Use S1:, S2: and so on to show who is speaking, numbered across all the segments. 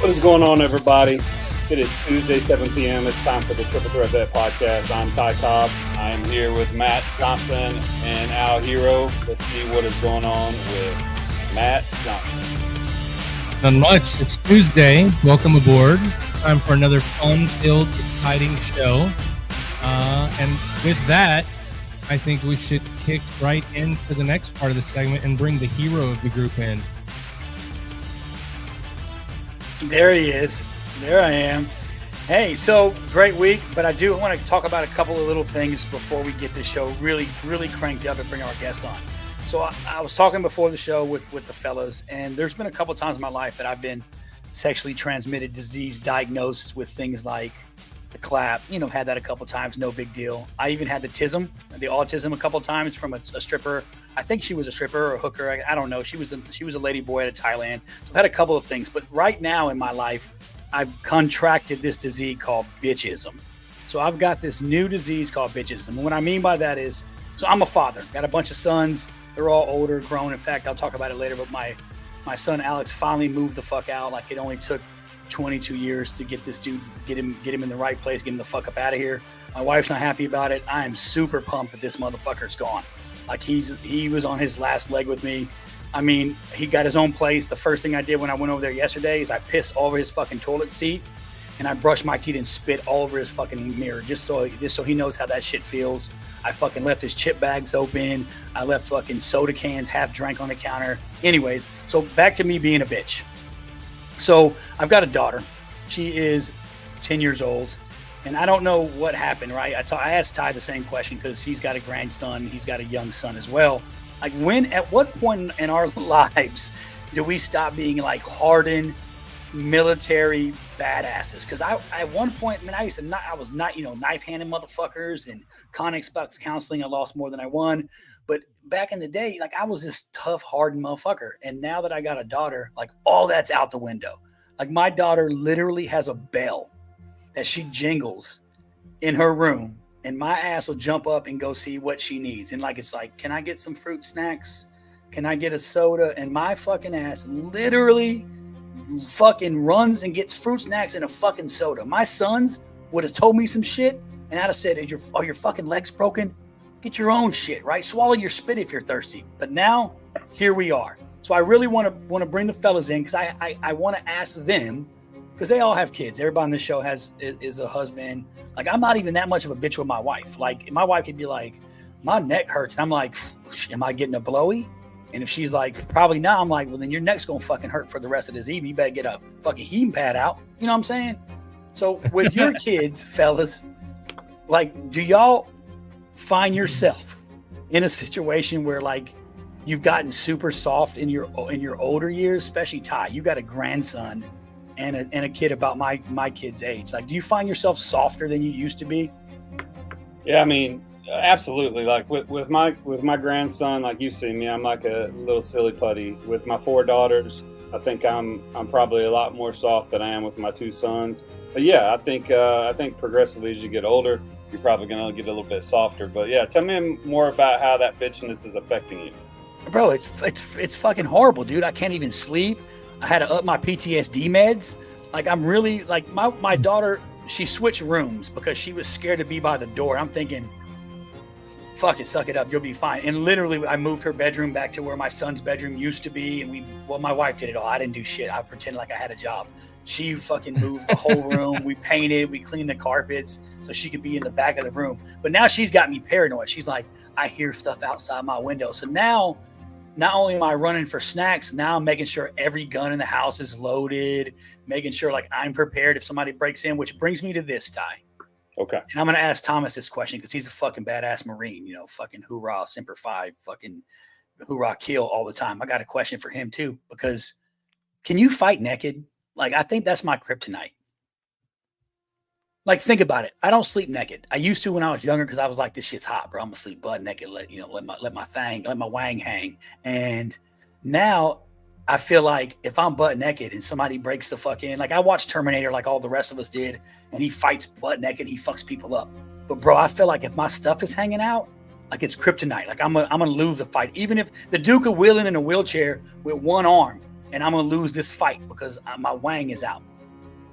S1: What is going on, everybody? It is Tuesday, 7 p.m. It's time for the Triple Threat Vet Podcast. I'm Ty Cobb. I am here with Matt Johnson and Al Hero. Let's see what is going on with Matt Johnson.
S2: Not much. It's Tuesday. Welcome aboard. Time for another fun-filled, exciting show. And with that, I think we should kick right into the next part of the segment and bring the hero of the group in.
S3: There he is. There I am. Hey, so great week, but I do want to talk about a couple of little things before we get this show really cranked up and bring our guest on. So I was talking before the show with the fellas, and there's been a couple of times in my life that I've been sexually transmitted disease diagnosed with things like the clap. Had that a couple of times, no big deal. I even had the autism a couple of times from a stripper. I think she was a stripper or a hooker. I don't know. She was a lady boy out of Thailand. So I've had a couple of things. But right now in my life, I've contracted this disease called bitchism. So I've got this new disease called bitchism. And what I mean by that is, so I'm a father. Got a bunch of sons. They're all older, grown. In fact, I'll talk about it later. But my son Alex finally moved the fuck out. Like, it only took 22 years to get this dude, get him in the right place, get him the fuck up out of here. My wife's not happy about it. I am super pumped that this motherfucker's gone. Like, he was on his last leg with me. I mean, he got his own place. The first thing I did when I went over there yesterday is I pissed all over his fucking toilet seat, and I brushed my teeth and spit all over his fucking mirror just so he knows how that shit feels. I fucking left his chip bags open. I left fucking soda cans half drank on the counter. Anyways, so back to me being a bitch. So I've got a daughter. She is 10 years old. And I don't know what happened, right? I asked Ty the same question because he's got a grandson. He's got a young son as well. Like, at what point in our lives do we stop being like hardened military badasses? Because at one point, I was not, knife handing motherfuckers and Connex Bucks counseling. I lost more than I won. But back in the day, like, I was this tough, hardened motherfucker. And now that I got a daughter, like, all that's out the window. Like, my daughter literally has a bell that she jingles in her room, and my ass will jump up and go see what she needs. And it's like, can I get some fruit snacks? Can I get a soda? And my fucking ass literally fucking runs and gets fruit snacks and a fucking soda. My sons would have told me some shit, and I'd have said, are your fucking legs broken? Get your own shit, right? Swallow your spit if you're thirsty. But now, here we are. So I really want to bring the fellas in, because I want to ask them, because they all have kids. Everybody on this show is a husband. Like, I'm not even that much of a bitch with my wife. Like, my wife could be like, my neck hurts. And I'm like, am I getting a blowy? And if she's like, probably not, I'm like, well, then your neck's going to fucking hurt for the rest of this evening. You better get a fucking heating pad out. You know what I'm saying? So with your kids, fellas, like, do y'all find yourself in a situation where, like, you've gotten super soft in your older years, especially Ty? You got a grandson and a kid about my kid's age. Like, do you find yourself softer than you used to be?
S1: Yeah, I mean, absolutely. Like, with my grandson, like, you see me, I'm like a little silly putty. With my 4 daughters, I think I'm probably a lot more soft than I am with my 2 sons. But yeah, I think progressively as you get older, you're probably gonna get a little bit softer. But yeah, tell me more about how that bitchiness is affecting you.
S3: Bro, it's fucking horrible, dude. I can't even sleep. I had to up my PTSD meds. Like, I'm really, like, my daughter, she switched rooms because she was scared to be by the door. I'm thinking, fuck it, suck it up, you'll be fine. And literally, I moved her bedroom back to where my son's bedroom used to be, and my wife did it all. I didn't do shit. I pretended like I had a job. She fucking moved the whole room. We painted, we cleaned the carpets so she could be in the back of the room. But now she's got me paranoid. She's like, I hear stuff outside my window. So now, not only am I running for snacks, now I'm making sure every gun in the house is loaded, making sure like I'm prepared if somebody breaks in, which brings me to this, Ty.
S1: Okay.
S3: And I'm going to ask Thomas this question because he's a fucking badass Marine, you know, fucking hoorah, Semper Fi, fucking hoorah, kill all the time. I got a question for him too, because can you fight naked? Like, I think that's my kryptonite. Like, think about it. I don't sleep naked. I used to when I was younger because I was like, this shit's hot, bro. I'm gonna sleep butt naked. Let my wang hang. And now I feel like if I'm butt naked and somebody breaks the fuck in, like I watched Terminator, like all the rest of us did, and he fights butt naked, he fucks people up. But bro, I feel like if my stuff is hanging out, like it's kryptonite. Like I'm gonna lose the fight, even if the Duke of Wheeling in a wheelchair with one arm, and I'm gonna lose this fight because my wang is out.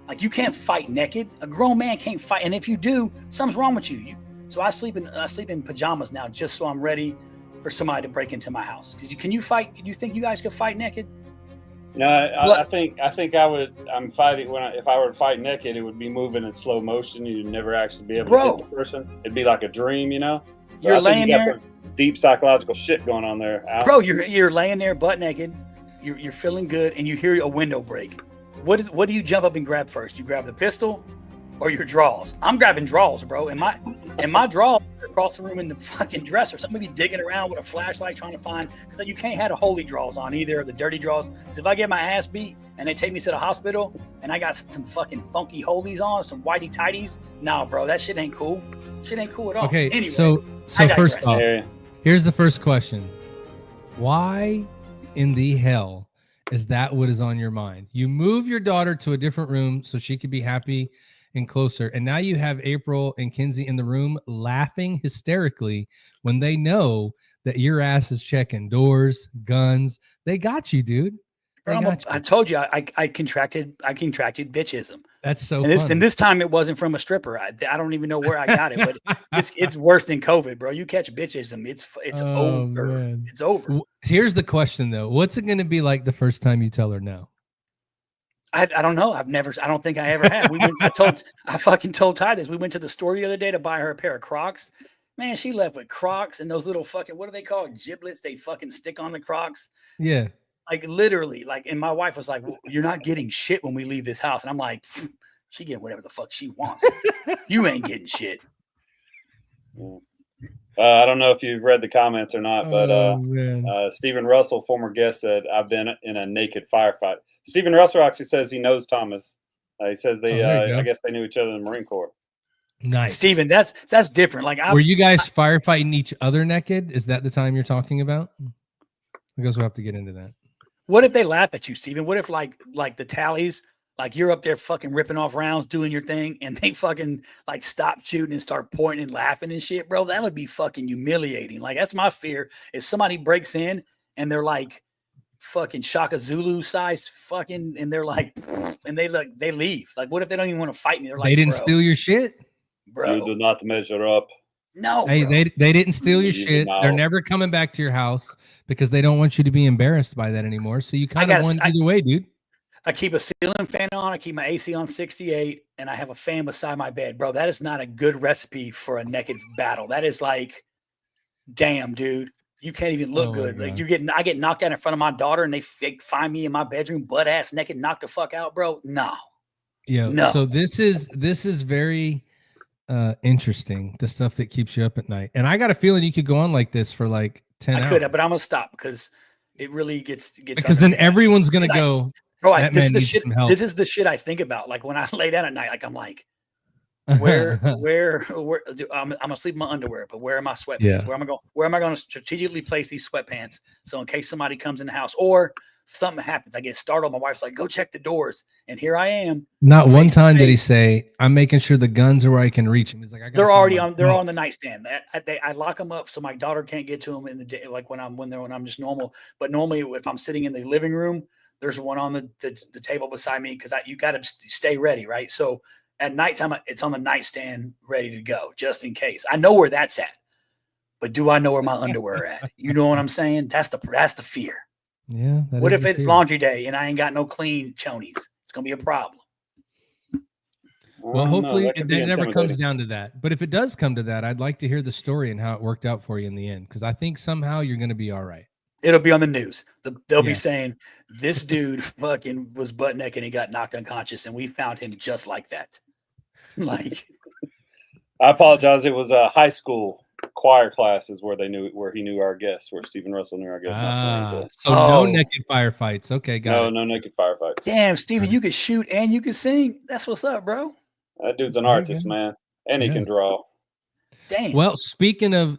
S3: Like you can't fight naked. A grown man can't fight, and if you do, something's wrong with you. So I sleep in pajamas now, just so I'm ready for somebody to break into my house. Can you fight? Do you think you guys could fight naked?
S1: No, I think I would. I'm fighting if I were to fight naked, it would be moving in slow motion. You'd never actually be able to hit the person. It'd be like a dream, you know. So
S3: you're laying there.
S1: Some deep psychological shit going on there, Al.
S3: Bro. You're laying there butt naked. You're feeling good, and you hear a window break. What do you jump up and grab first? You grab the pistol or your drawers? I'm grabbing drawers, bro. And my drawers are across the room in the fucking dresser. Somebody be digging around with a flashlight trying to find, because you can't have the holy drawers on either, or the dirty drawers. So if I get my ass beat and they take me to the hospital and I got some fucking funky holies on, some whitey tighties, nah, bro, that shit ain't cool. Shit ain't cool at all.
S2: Okay,
S3: anyway,
S2: so first off, here's the first question. Why in the hell is that what is on your mind? You move your daughter to a different room so she could be happy and closer, and now you have April and Kinsey in the room laughing hysterically when they know that your ass is checking doors, guns. They got you, dude.
S3: I told you I contracted bitchism.
S2: That's so
S3: and
S2: funny.
S3: this time it wasn't from a stripper. I don't even know where I got it, but it's worse than COVID, bro. You catch bitchism, it's over. Man. It's over.
S2: Here's the question though. What's it going to be like the first time you tell her no?
S3: I don't know. I don't think I ever have. I fucking told Ty this. We went to the store the other day to buy her a pair of Crocs. Man, she left with Crocs and those little fucking, what do they call it? Giblets they fucking stick on the Crocs.
S2: Yeah.
S3: Like literally, like, and my wife was like, well, you're not getting shit when we leave this house. And I'm like, she getting whatever the fuck she wants. You ain't getting shit.
S1: I don't know if you've read the comments or not, but Stephen Russell, former guest, said, I've been in a naked firefight. Stephen Russell actually says he knows Thomas. He says I guess they knew each other in the Marine Corps.
S2: Nice.
S3: Stephen, that's different. Like,
S2: were you guys firefighting each other naked? Is that the time you're talking about? I guess we'll have to get into that.
S3: What if they laugh at you, Steven? What if like the tallies, like you're up there fucking ripping off rounds, doing your thing, and they fucking like stop shooting and start pointing and laughing and shit, bro? That would be fucking humiliating. Like that's my fear. If somebody breaks in and they're like fucking Shaka Zulu size fucking, and they're like, and they leave. Like, what if they don't even want to fight me? They're like,
S2: they didn't steal your shit,
S1: bro. You do not measure up.
S3: No,
S2: hey, they didn't steal your shit. They're never coming back to your house because they don't want you to be embarrassed by that anymore. So you kind of won either way, dude.
S3: I keep a ceiling fan on. I keep my AC on 68, and I have a fan beside my bed, bro. That is not a good recipe for a naked battle. That is like, damn, dude, you can't even look good. Like I get knocked out in front of my daughter, and they find me in my bedroom, butt ass naked, knocked the fuck out, bro. No.
S2: So this is very interesting, the stuff that keeps you up at night. And I got a feeling you could go on like this for like 10 hours.
S3: I could, but I'm gonna stop because it really gets
S2: because then everyone's gonna go,
S3: bro, this is the shit I think about. Like when I lay down at night, like I'm like, where I'm gonna sleep in my underwear, but where are my sweatpants? Yeah. Where am I gonna strategically place these sweatpants so in case somebody comes in the house or something happens, I get startled. My wife's like, go check the doors. And here I am.
S2: Not one time did he say, I'm making sure the guns are where I can reach them. He's like, they're
S3: on the nightstand. I lock them up so my daughter can't get to them in the day, like when I'm just normal. But normally if I'm sitting in the living room, there's one on the table beside me because you got to stay ready, right? So at nighttime, it's on the nightstand ready to go just in case. I know where that's at. but do I know where my underwear at? You know what I'm saying? That's the fear.
S2: Yeah.
S3: What if it's laundry day and I ain't got no clean chonies? It's gonna be a problem.
S2: Well, hopefully it never comes down to that. But if it does come to that, I'd like to hear the story and how it worked out for you in the end, because I think somehow you're going to be all right.
S3: It'll be on the news. They'll be saying this dude fucking was butt naked and he got knocked unconscious, and we found him just like that. Like,
S1: I apologize. It was a high school choir classes where he knew our guests, where Stephen Russell knew our guests.
S2: No naked firefights. Okay, got it.
S1: No naked firefights.
S3: Damn, Stephen, you could shoot and you could sing. That's what's up, bro.
S1: That dude's an artist, man, and he can draw.
S3: Damn.
S2: Well, speaking of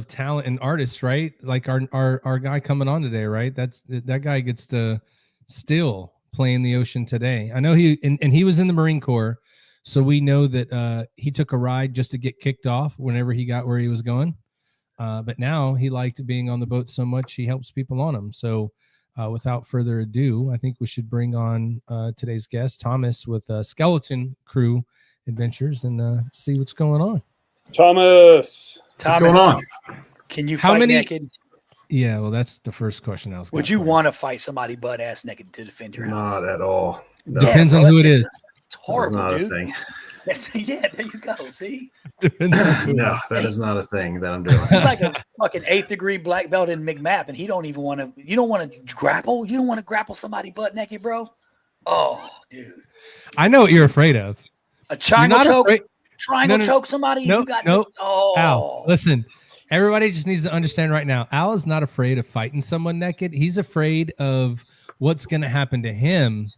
S2: talent and artists, right? Like our guy coming on today, right? That guy gets to still play in the ocean today. I know he was in the Marine Corps, so we know that he took a ride just to get kicked off whenever he got where he was going. But now he liked being on the boat so much he helps people on them. So without further ado, I think we should bring on today's guest, Thomas, with Skeleton Crew Adventures, and see what's going on.
S1: Thomas,
S4: what's going on?
S3: Can you fight naked?
S2: Yeah, well, that's the first question I was.
S3: Would you want to fight somebody butt ass naked to defend your house?
S4: Not at all.
S2: No. Depends on who it is.
S3: It's horrible,
S4: not
S3: dude.
S4: A thing.
S3: There you go. See?
S4: No, that is not a thing that I'm doing.
S3: He's like a fucking 8th degree black belt in McMap, and he don't even want to. You don't want to grapple. You don't want to grapple somebody butt naked, bro. Oh, dude.
S2: I know what you're afraid of.
S3: A triangle choke. Triangle choke somebody.
S2: Nope,
S3: Oh,
S2: Al, listen. Everybody just needs to understand right now. Al is not afraid of fighting someone naked. He's afraid of what's going to happen to him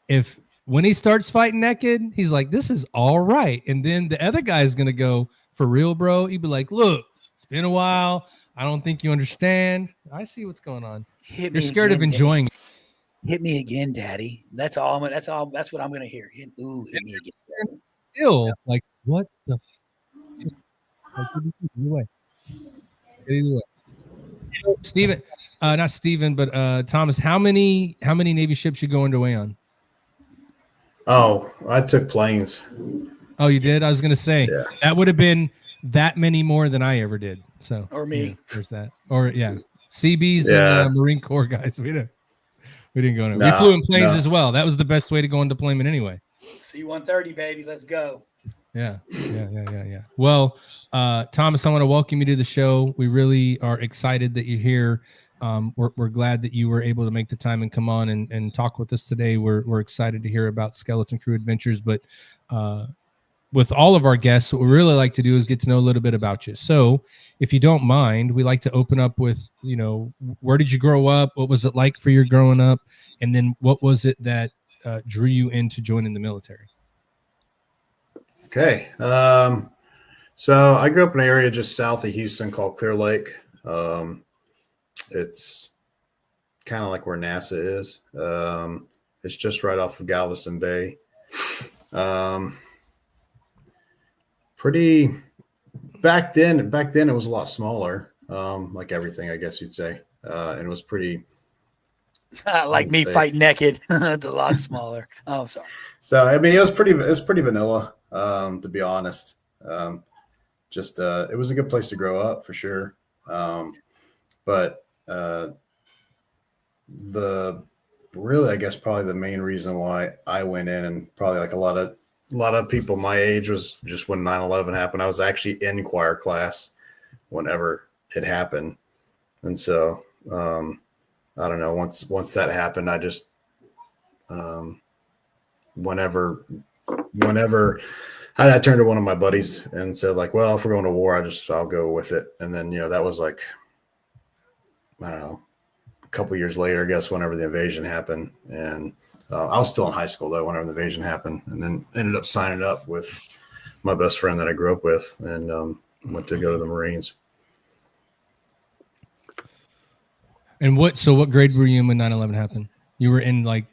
S2: if. When he starts fighting naked, he's like, this is all right. And then the other guy is going to go, for real, bro? He'd be like, look, it's been a while. I don't think you understand. I see what's going on. You're scared of enjoying it.
S3: Hit me again, daddy. That's all. That's what I'm going to hear. Hit me again.
S2: Still, like, what the Either way. Steven, not Steven, but Thomas, how many Navy ships you going away on?
S4: Oh, I took planes.
S2: Oh, you did? I was going to say, that would have been that many more than I ever did. So,
S3: or me.
S2: Yeah, there's that. Or, CBs and Marine Corps guys. We didn't go in. We flew in planes as well. That was the best way to go on deployment anyway.
S3: C-130, baby. Let's go.
S2: Yeah. Well, Thomas, I want to welcome you to the show. We really are excited that you're here. We're glad that you were able to make the time and come on and talk with us today. We're excited to hear about Skeleton Crew Adventures, but with all of our guests, what we really like to do is get to know a little bit about you. So if you don't mind, we like to open up with, where did you grow up? What was it like for you growing up? And then what was it that drew you into joining the military?
S4: Okay. So I grew up in an area just south of Houston called Clear Lake. It's kind of like where NASA is. It's just right off of Galveston Bay. Pretty back then it was a lot smaller. Like everything, I guess you'd say. And it was pretty
S3: like me fighting naked. It's a lot smaller. Oh, sorry.
S4: So I mean it was pretty vanilla, to be honest. It was a good place to grow up for sure. But I guess probably the main reason why I went in, and probably like a lot of people my age, was just when 9/11 happened. I was actually in choir class whenever it happened. And so, I don't know, once that happened, I just, whenever I turned to one of my buddies and said like, well, if we're going to war, I'll go with it. And then, that was like, I don't know, a couple years later, I guess, whenever the invasion happened. And I was still in high school though, whenever the invasion happened, and then ended up signing up with my best friend that I grew up with, and went to go to the Marines.
S2: And what grade were you in when 9/11 happened? You were in like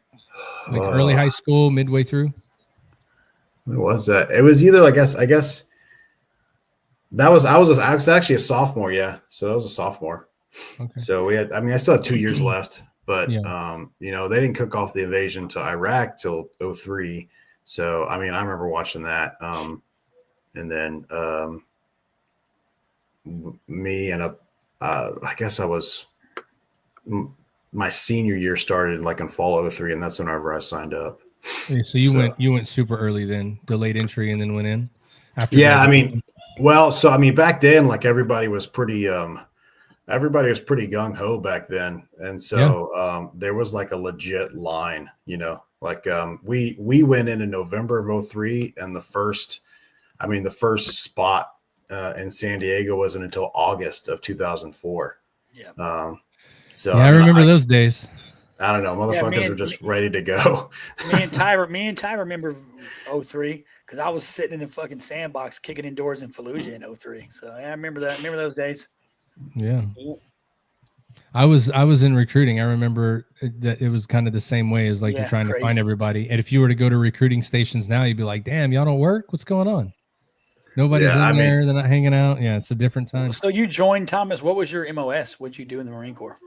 S2: early high school, midway through?
S4: What was that? It was either, I guess I was actually a sophomore. Yeah. So I was a sophomore. Okay. So I still had 2 years left, but they didn't kick off the invasion to Iraq till 2003. So, I mean, I remember watching that. And then me and I guess my senior year started like in fall 03, and that's whenever I signed up.
S2: Yeah, so you went super early then, delayed entry, and then went in after.
S4: Yeah, I mean, back then, like everybody was pretty gung ho back then, and so there was like a legit line, like we went in November of 03, and the first spot in San Diego wasn't until August of 2004.
S3: Yeah.
S4: So
S2: I remember those days.
S4: I don't know, motherfuckers were just ready to go.
S3: me and Ty remember 03 because I was sitting in the fucking sandbox kicking indoors in Fallujah in 03. So yeah, I remember that. I remember those days.
S2: Yeah. I was in recruiting. I remember that it was kind of the same way as like you're trying to find everybody. And if you were to go to recruiting stations now, you'd be like, damn, y'all don't work? What's going on? Nobody's in there. They're not hanging out. Yeah, it's a different time.
S3: So you joined, Thomas. What was your MOS? What'd you do in the Marine Corps?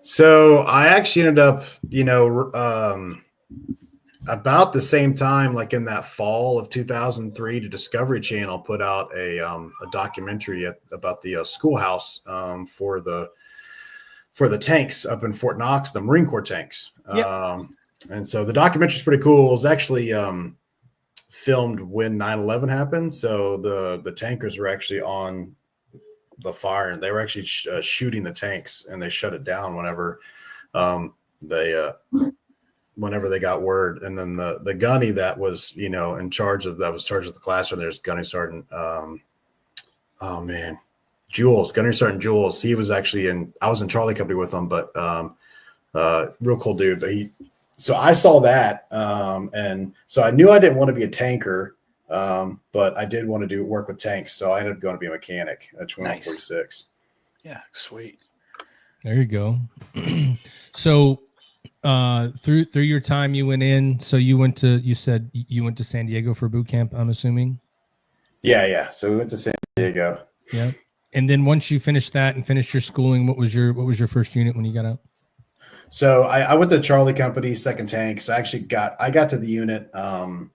S4: So I actually ended up, about the same time, like in that fall of 2003, the Discovery Channel put out a documentary about the schoolhouse for the tanks up in Fort Knox, the Marine Corps tanks. Yep. And so the documentary is pretty cool. It was actually filmed when 9/11 happened. So the tankers were actually on the fire, and they were actually shooting the tanks, and they shut it down whenever they got word. And then the gunny that was in charge of the classroom, there's Gunny Sergeant Gunnery Sergeant Jules. He was actually I was in Charlie Company with him, but real cool dude. But so I saw that, and so I knew I didn't want to be a tanker, but I did want to work with tanks. So I ended up going to be a mechanic at 2146.
S3: Yeah, sweet.
S2: There you go. So through your time you went in, so you said you went to San Diego for boot camp, I'm assuming?
S4: Yeah. So we went to San Diego.
S2: Yeah. And then once you finished that and finished your schooling, what was your first unit when you got out?
S4: So I went to Charlie Company, second tanks. I got to the unit I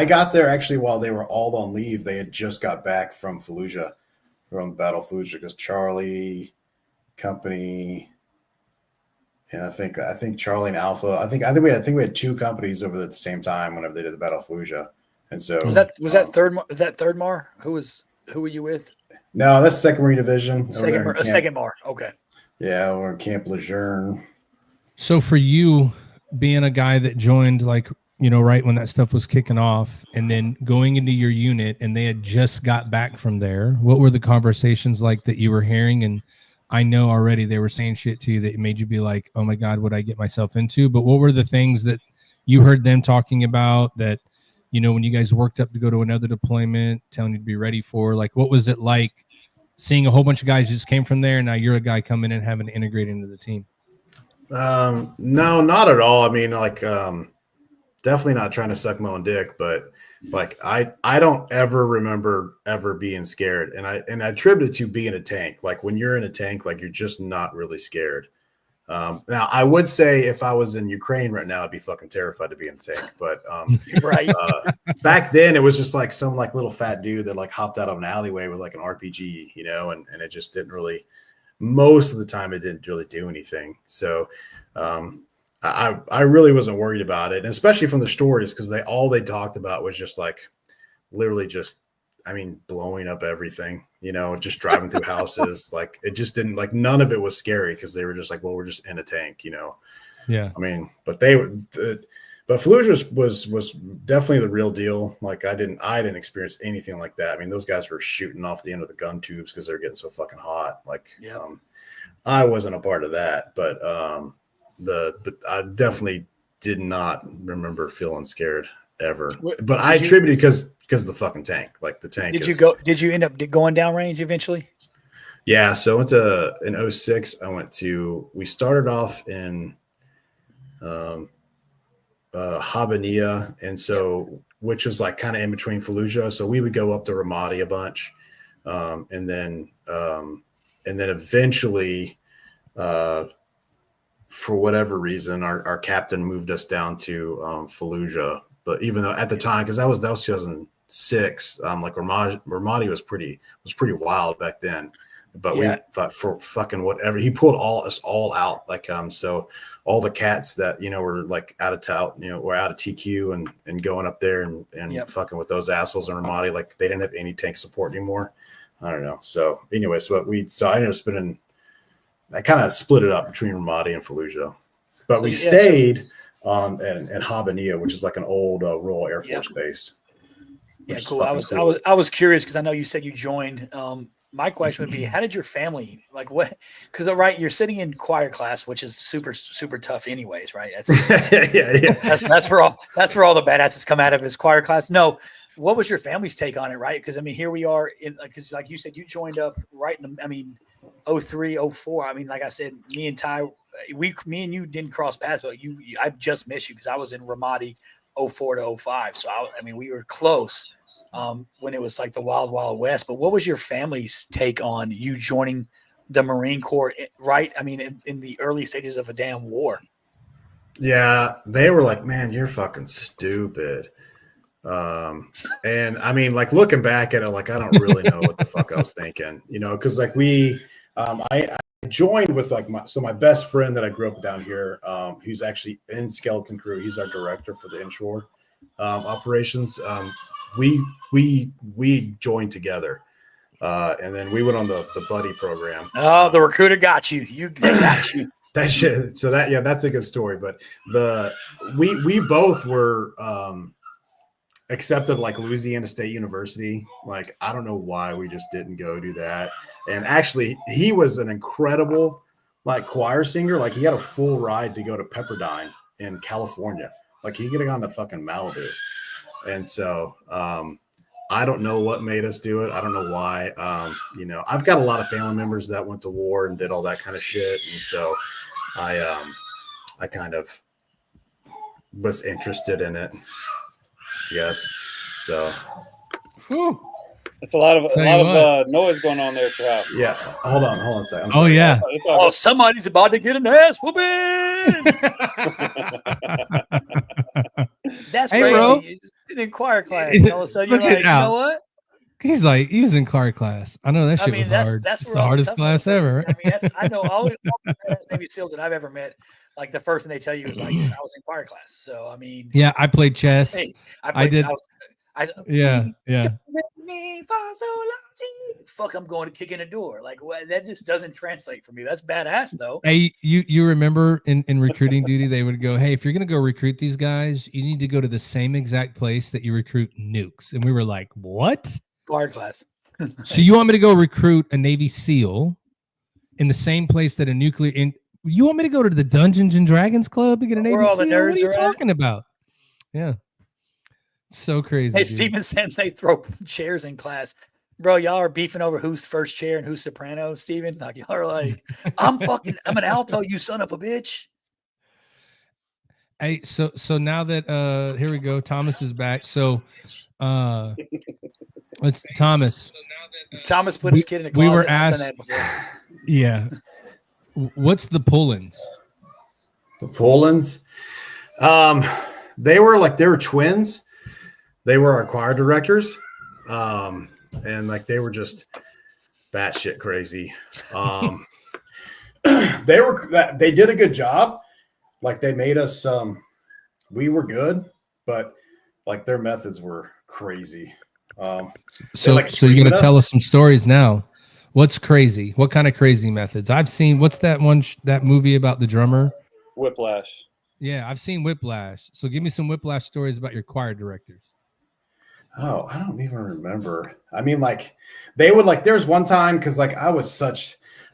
S4: got there actually while they were all on leave. They had just got back from Fallujah, from the Battle of Fallujah, because Charlie Company, and I think Charlie and Alpha. I think we had two companies over at the same time whenever they did the Battle of Fallujah. And so
S3: was that third Mar? Who were you with?
S4: No, that's Second Marine Division.
S3: Second Mar. Okay.
S4: Yeah, we're in Camp Lejeune.
S2: So for you, being a guy that joined right when that stuff was kicking off, and then going into your unit, and they had just got back from there, what were the conversations like that you were hearing? And I know already they were saying shit to you that made you be like, oh my God, what I get myself into? But what were the things that you heard them talking about that, when you guys worked up to go to another deployment, telling you to be ready for? Like, what was it like seeing a whole bunch of guys just came from there, and now you're a guy coming in and having to integrate into the team?
S4: No, not at all. I mean, definitely not trying to suck my own dick, but I don't ever remember ever being scared. And I attribute it to being a tank. Like when you're in a tank, like you're just not really scared. Now I would say if I was in Ukraine right now, I'd be fucking terrified to be in a tank. But
S3: right.
S4: Back then it was just like some little fat dude that hopped out of an alleyway with an RPG, and it just didn't really, most of the time it didn't really do anything. So I really wasn't worried about it, and especially from the stories, because all they talked about was just literally just, blowing up everything, just driving through houses. It just didn't, none of it was scary, because they were just well, we're just in a tank,
S2: Yeah.
S4: But Fallujah was definitely the real deal. I didn't experience anything like that. Those guys were shooting off the end of the gun tubes because they're getting so fucking hot. I wasn't a part of that, but I definitely did not remember feeling scared ever. But I attributed because of the fucking tank. The tank.
S3: Did you end up going downrange eventually?
S4: Yeah. So I went to in 06. We started off in Habania, and so which was kind of in between Fallujah. So we would go up to Ramadi a bunch, and then eventually, for whatever reason, our captain moved us down to Fallujah. But even though at the time, because that was 6. Like Ramadi was pretty wild back then. But we thought for fucking whatever, he pulled us all out. Like, so all the cats that, were like out of tout, were out of TQ and going up there and fucking with those assholes in Ramadi, like they didn't have any tank support anymore. I don't know. So anyway, so I ended up spending, I kind of split it up between Ramadi and Fallujah, but we stayed in Habanilla, which is like an old Royal Air Force base.
S3: Yeah. Cool. I was curious, cause I know you said you joined, my question would be, how did your family, like what, because right, you're sitting in choir class, which is super, super tough anyways, right? That's that's where all the badasses come out of is choir class. No, what was your family's take on it, right? Because I mean, here we are because like you said, you joined up right in the, 03, 04. I mean, like I said, me and Ty, me and you didn't cross paths, but I just missed you because I was in Ramadi 04 to 05. So we were close. When it was like the wild, wild west. But what was your family's take on you joining the Marine Corps, right? I mean, in the early stages of a damn war.
S4: Yeah, they were like, man, you're fucking stupid. And I mean, like looking back at it, like I don't really know what the fuck I was thinking, because like I joined with like my best friend that I grew up down here, who's actually in Skeleton Crew. He's our director for the inshore operations. We joined together, and then we went on the buddy program.
S3: Oh, the recruiter got you. They got you.
S4: That shit. So that's a good story. But we both were accepted like Louisiana State University. Like I don't know why we just didn't go do that. And actually, he was an incredible like choir singer. Like he had a full ride to go to Pepperdine in California. Like he could have gone to fucking Malibu. And so I don't know what made us do it. I don't know why. I've got a lot of family members that went to war and did all that kind of shit. And so I kind of was interested in it. Yes. So.
S1: Whew. It's a lot of noise going on there at your house.
S4: Yeah. Hold on a second.
S2: Oh, yeah.
S3: Somebody's about to get an ass whooping. That's crazy.
S2: Bro.
S3: You're sitting in choir class, and all of a sudden you're like, you know what?
S2: He's like, he was in choir class. I know that shit was hard. It's the hardest class ever.
S3: I know all Navy SEALs that I've ever met. Like the first thing they tell you is like, I was in choir class. So I mean,
S2: yeah, I played chess.
S3: Hey,
S2: Yeah.
S3: Fuck, I'm going to kick in a door. Like that just doesn't translate for me. That's badass though.
S2: Hey, you remember in recruiting duty, they would go, hey, if you're going to go recruit these guys, you need to go to the same exact place that you recruit nukes. And we were like, what?
S3: Choir class.
S2: So you want me to go recruit a Navy SEAL in the same place that a nuclear you want me to go to the Dungeons and Dragons Club to get a Navy SEAL? What are you talking about? Yeah. So crazy.
S3: Hey, Steven said they throw chairs in class. Bro, y'all are beefing over who's first chair and who's soprano, Steven. Like y'all are like, I'm an alto, you son of a bitch.
S2: Hey, so now that here we go, Thomas is back. So let's Thomas.
S3: Thomas put his kid in a closet.
S2: We were asked, yeah. What's the pull-ins?
S4: The pull-ins? They were twins. They were our choir directors. And like they were just batshit crazy. They did a good job. Like they made us we were good, but like their methods were crazy.
S2: So you're gonna tell us some stories now. What's crazy? What kind of crazy methods? I've seen what's that one that movie about the drummer?
S1: Whiplash.
S2: Yeah, I've seen Whiplash. So give me some Whiplash stories about your choir directors.
S4: Oh, I don't even remember. I mean, like they would like there's one time because like I was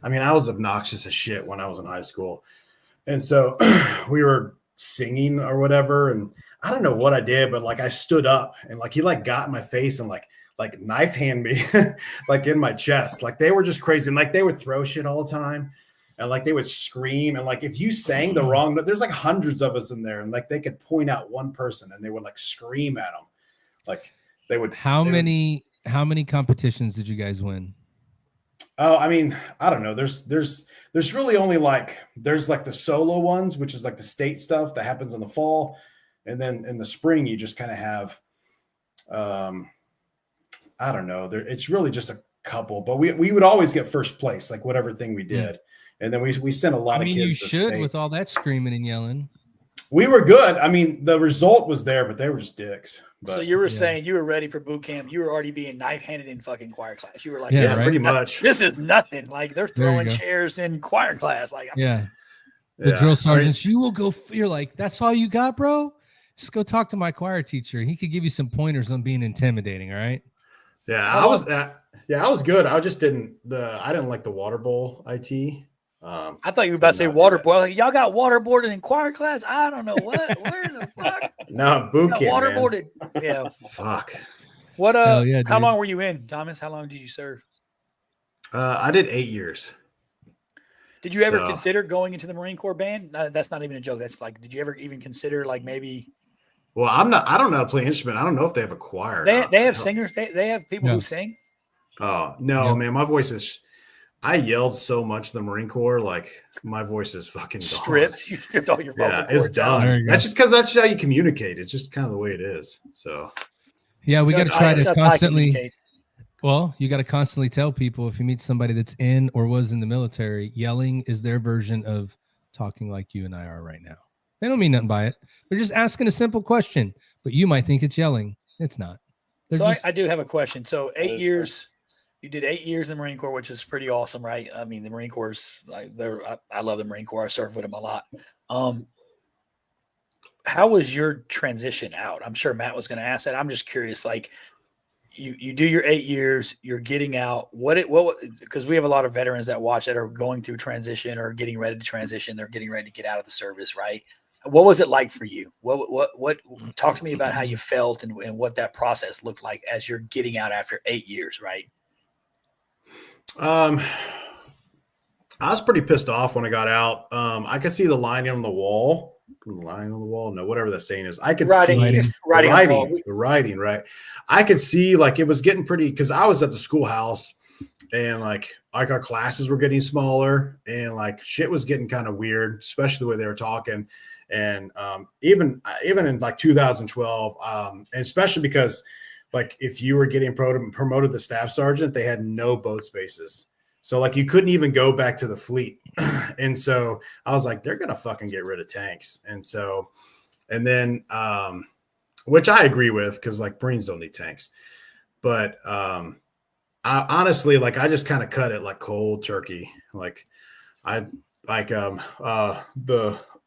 S4: obnoxious as shit when I was in high school. And so we were singing or whatever. And I don't know what I did, but like I stood up and like he like got in my face and like knife hand me like in my chest. Like they were just crazy. And like they would throw shit all the time. And like they would scream. And like if you sang the wrong note, there's like hundreds of us in there. And like they could point out one person and they would like scream at them. Like they would.
S2: How many competitions did you guys win?
S4: Oh, I mean, I don't know. There's really only there's the solo ones, which is like the state stuff that happens in the fall. And then in the spring, you just kind of have I don't know. It's really just a couple, but we would always get first place, like whatever thing we did. And then we sent a lot of kids
S2: you
S4: to
S2: should
S4: state.
S2: with all that screaming and yelling.
S4: We were good. I mean, the result was there, but they were just dicks. But,
S3: so you were saying you were ready for boot camp. You were already being knife-handed in fucking choir class. You were like,
S2: right?
S4: Pretty much.
S3: This is nothing. Like they're throwing chairs in choir class. Like,
S2: the drill sergeants, you will go. You're like, that's all you got, bro? Just go talk to my choir teacher. He could give you some pointers on being intimidating. All right.
S4: Yeah, I was good. I just didn't like the water bowl IT.
S3: I thought you were about to say water boy. Like, y'all got waterboarded in choir class? I don't know what. Where the fuck?
S4: No, boot camp.
S3: Waterboarded. Man. Yeah.
S4: Fuck.
S3: What? How long were you in, Thomas? How long did you serve?
S4: I did 8 years.
S3: Did you ever consider going into the Marine Corps band? That's not even a joke. That's like, did you ever even consider like maybe?
S4: Well, I don't know how to play instrument. I don't know if they have a choir.
S3: They have singers. They have people who sing.
S4: Oh no, man! My voice is. I yelled so much in the Marine Corps, like my voice is fucking
S3: stripped. You stripped all your vocal cords.
S4: It's done. That's just because that's how you communicate. It's just kind of the way it is. So
S2: we got to try to constantly. Well, you got to constantly tell people if you meet somebody that's in or was in the military, yelling is their version of talking like you and I are right now. They don't mean nothing by it. They're just asking a simple question, but you might think it's yelling. It's not.
S3: I do have a question. So 8 years. You did 8 years in the Marine Corps, which is pretty awesome, right? I mean, the Marine Corps is like I love the Marine Corps. I served with them a lot. How was your transition out? I'm sure Matt was going to ask that. I'm just curious. Like, you do your 8 years, you're getting out. Because we have a lot of veterans that watch that are going through transition or getting ready to transition. They're getting ready to get out of the service, right? What was it like for you? What? Talk to me about how you felt and what that process looked like as you're getting out after 8 years, right?
S4: I was pretty pissed off when I got out. I could see the lining on the wall. No, whatever the saying is. I could see the writing, right? I could see like it was getting pretty because I was at the schoolhouse and like our classes were getting smaller and like shit was getting kind of weird, especially the way they were talking. And even in like 2012, and especially because like if you were getting promoted to staff sergeant, they had no boat spaces. So like you couldn't even go back to the fleet. And so I was like, they're going to fucking get rid of tanks. And then, which I agree with because like Marines don't need tanks. But I honestly, like I just kind of cut it like cold turkey. Like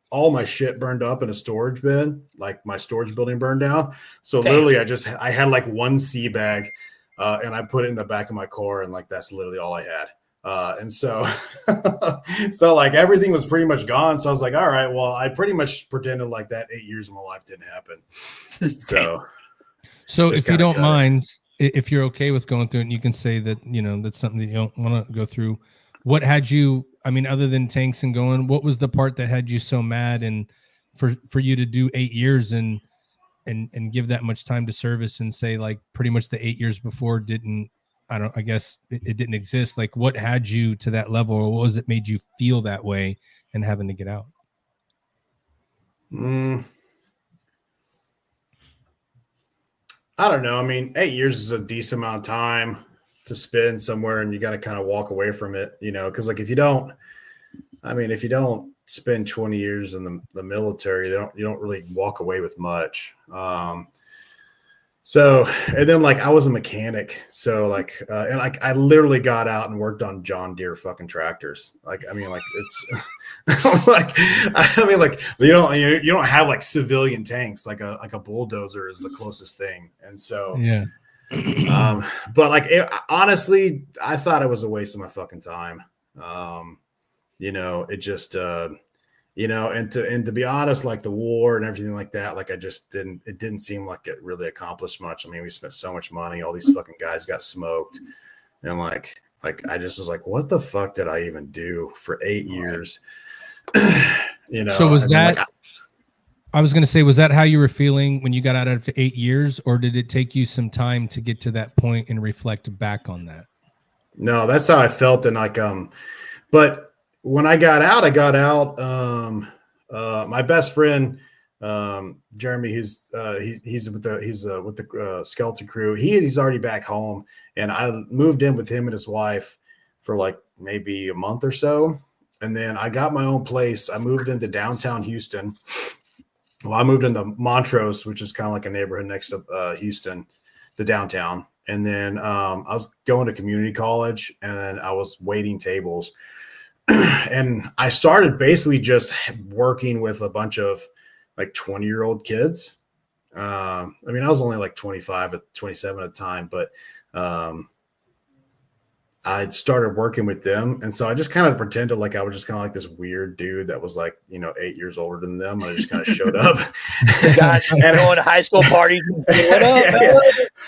S4: all my shit burned up in a storage bin, like my storage building burned down. So literally I had like one sea bag and I put it in the back of my car and like, that's literally all I had. And so, so like everything was pretty much gone. So I was like, all right, well, I pretty much pretended like that 8 years of my life didn't happen. So
S2: if you don't mind, if you're okay with going through it and you can say that, that's something that you don't want to go through. What had you, I mean, other than tanks and going, what was the part that had you so mad and for you to do 8 years and give that much time to service and say like pretty much the 8 years before I guess it didn't exist. Like what had you to that level or what was it made you feel that way and having to get out?
S4: I don't know. I mean, 8 years is a decent amount of time to spend somewhere and you got to kind of walk away from it, because like if you don't spend 20 years in the military, you don't really walk away with much. So, and then like I was a mechanic. So like, and like I literally got out and worked on John Deere fucking tractors. Like, I mean, like it's like, you don't have like civilian tanks, like a bulldozer is the closest thing. And so,
S2: yeah.
S4: But like, honestly, I thought it was a waste of my fucking time. It just, and to be honest, like the war and everything like that, like it didn't seem like it really accomplished much. I mean, we spent so much money, all these fucking guys got smoked. And like I just was like, what the fuck did I even do for 8 years?
S2: So was that, I was going to say, was that how you were feeling when you got out after 8 years, or did it take you some time to get to that point and reflect back on that?
S4: No, that's how I felt. And like, but when I got out, my best friend, Jeremy, he's with the skeleton crew. He's already back home, and I moved in with him and his wife for like maybe a month or so, and then I got my own place. I moved into downtown Houston. Well, I moved into Montrose, which is kind of like a neighborhood next to Houston, the downtown. And then I was going to community college, and I was waiting tables. And I started basically just working with a bunch of like 20-year-old kids. I mean, I was only like 25 at 27 at the time, but I started working with them. And so I just kind of pretended like I was just kind of like this weird dude that was like, 8 years older than them. I just kind of showed up.
S3: And going to high school parties. What up,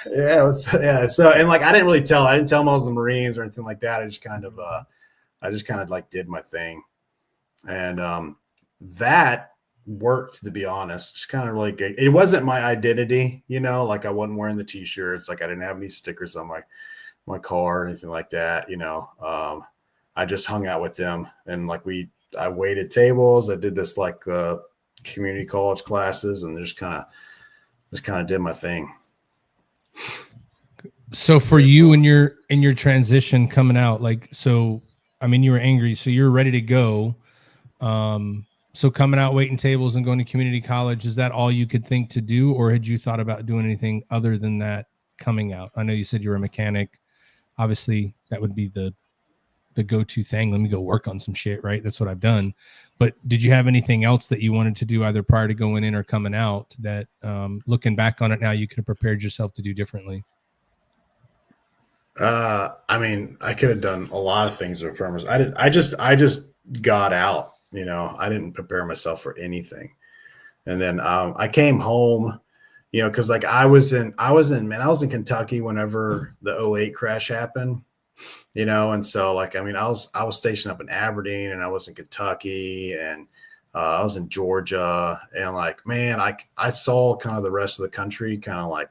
S4: yeah. So, and like, I didn't tell them I was the Marines or anything like that. I just kind of like did my thing. And that worked, to be honest. Just kind of like, it wasn't my identity, like I wasn't wearing the t-shirts. Like I didn't have any stickers on my car or anything like that. I just hung out with them, and like I waited tables. I did this like community college classes, and just kind of did my thing.
S2: So for you in your transition coming out, like, so, I mean, you were angry, so you're ready to go. So coming out, waiting tables and going to community college, is that all you could think to do? Or had you thought about doing anything other than that coming out? I know you said you were a mechanic. Obviously that would be the go-to thing. Let me go work on some shit, right? That's what I've done. But did you have anything else that you wanted to do either prior to going in or coming out that looking back on it now, you could have prepared yourself to do differently?
S4: I mean, I could have done a lot of things with farmers. I just got out, I didn't prepare myself for anything. And then I came home, cause like I was in Kentucky whenever the 2008 crash happened, and so like, I mean, I was stationed up in Aberdeen, and I was in Kentucky, and I was in Georgia, and like, man, I saw kind of the rest of the country kind of like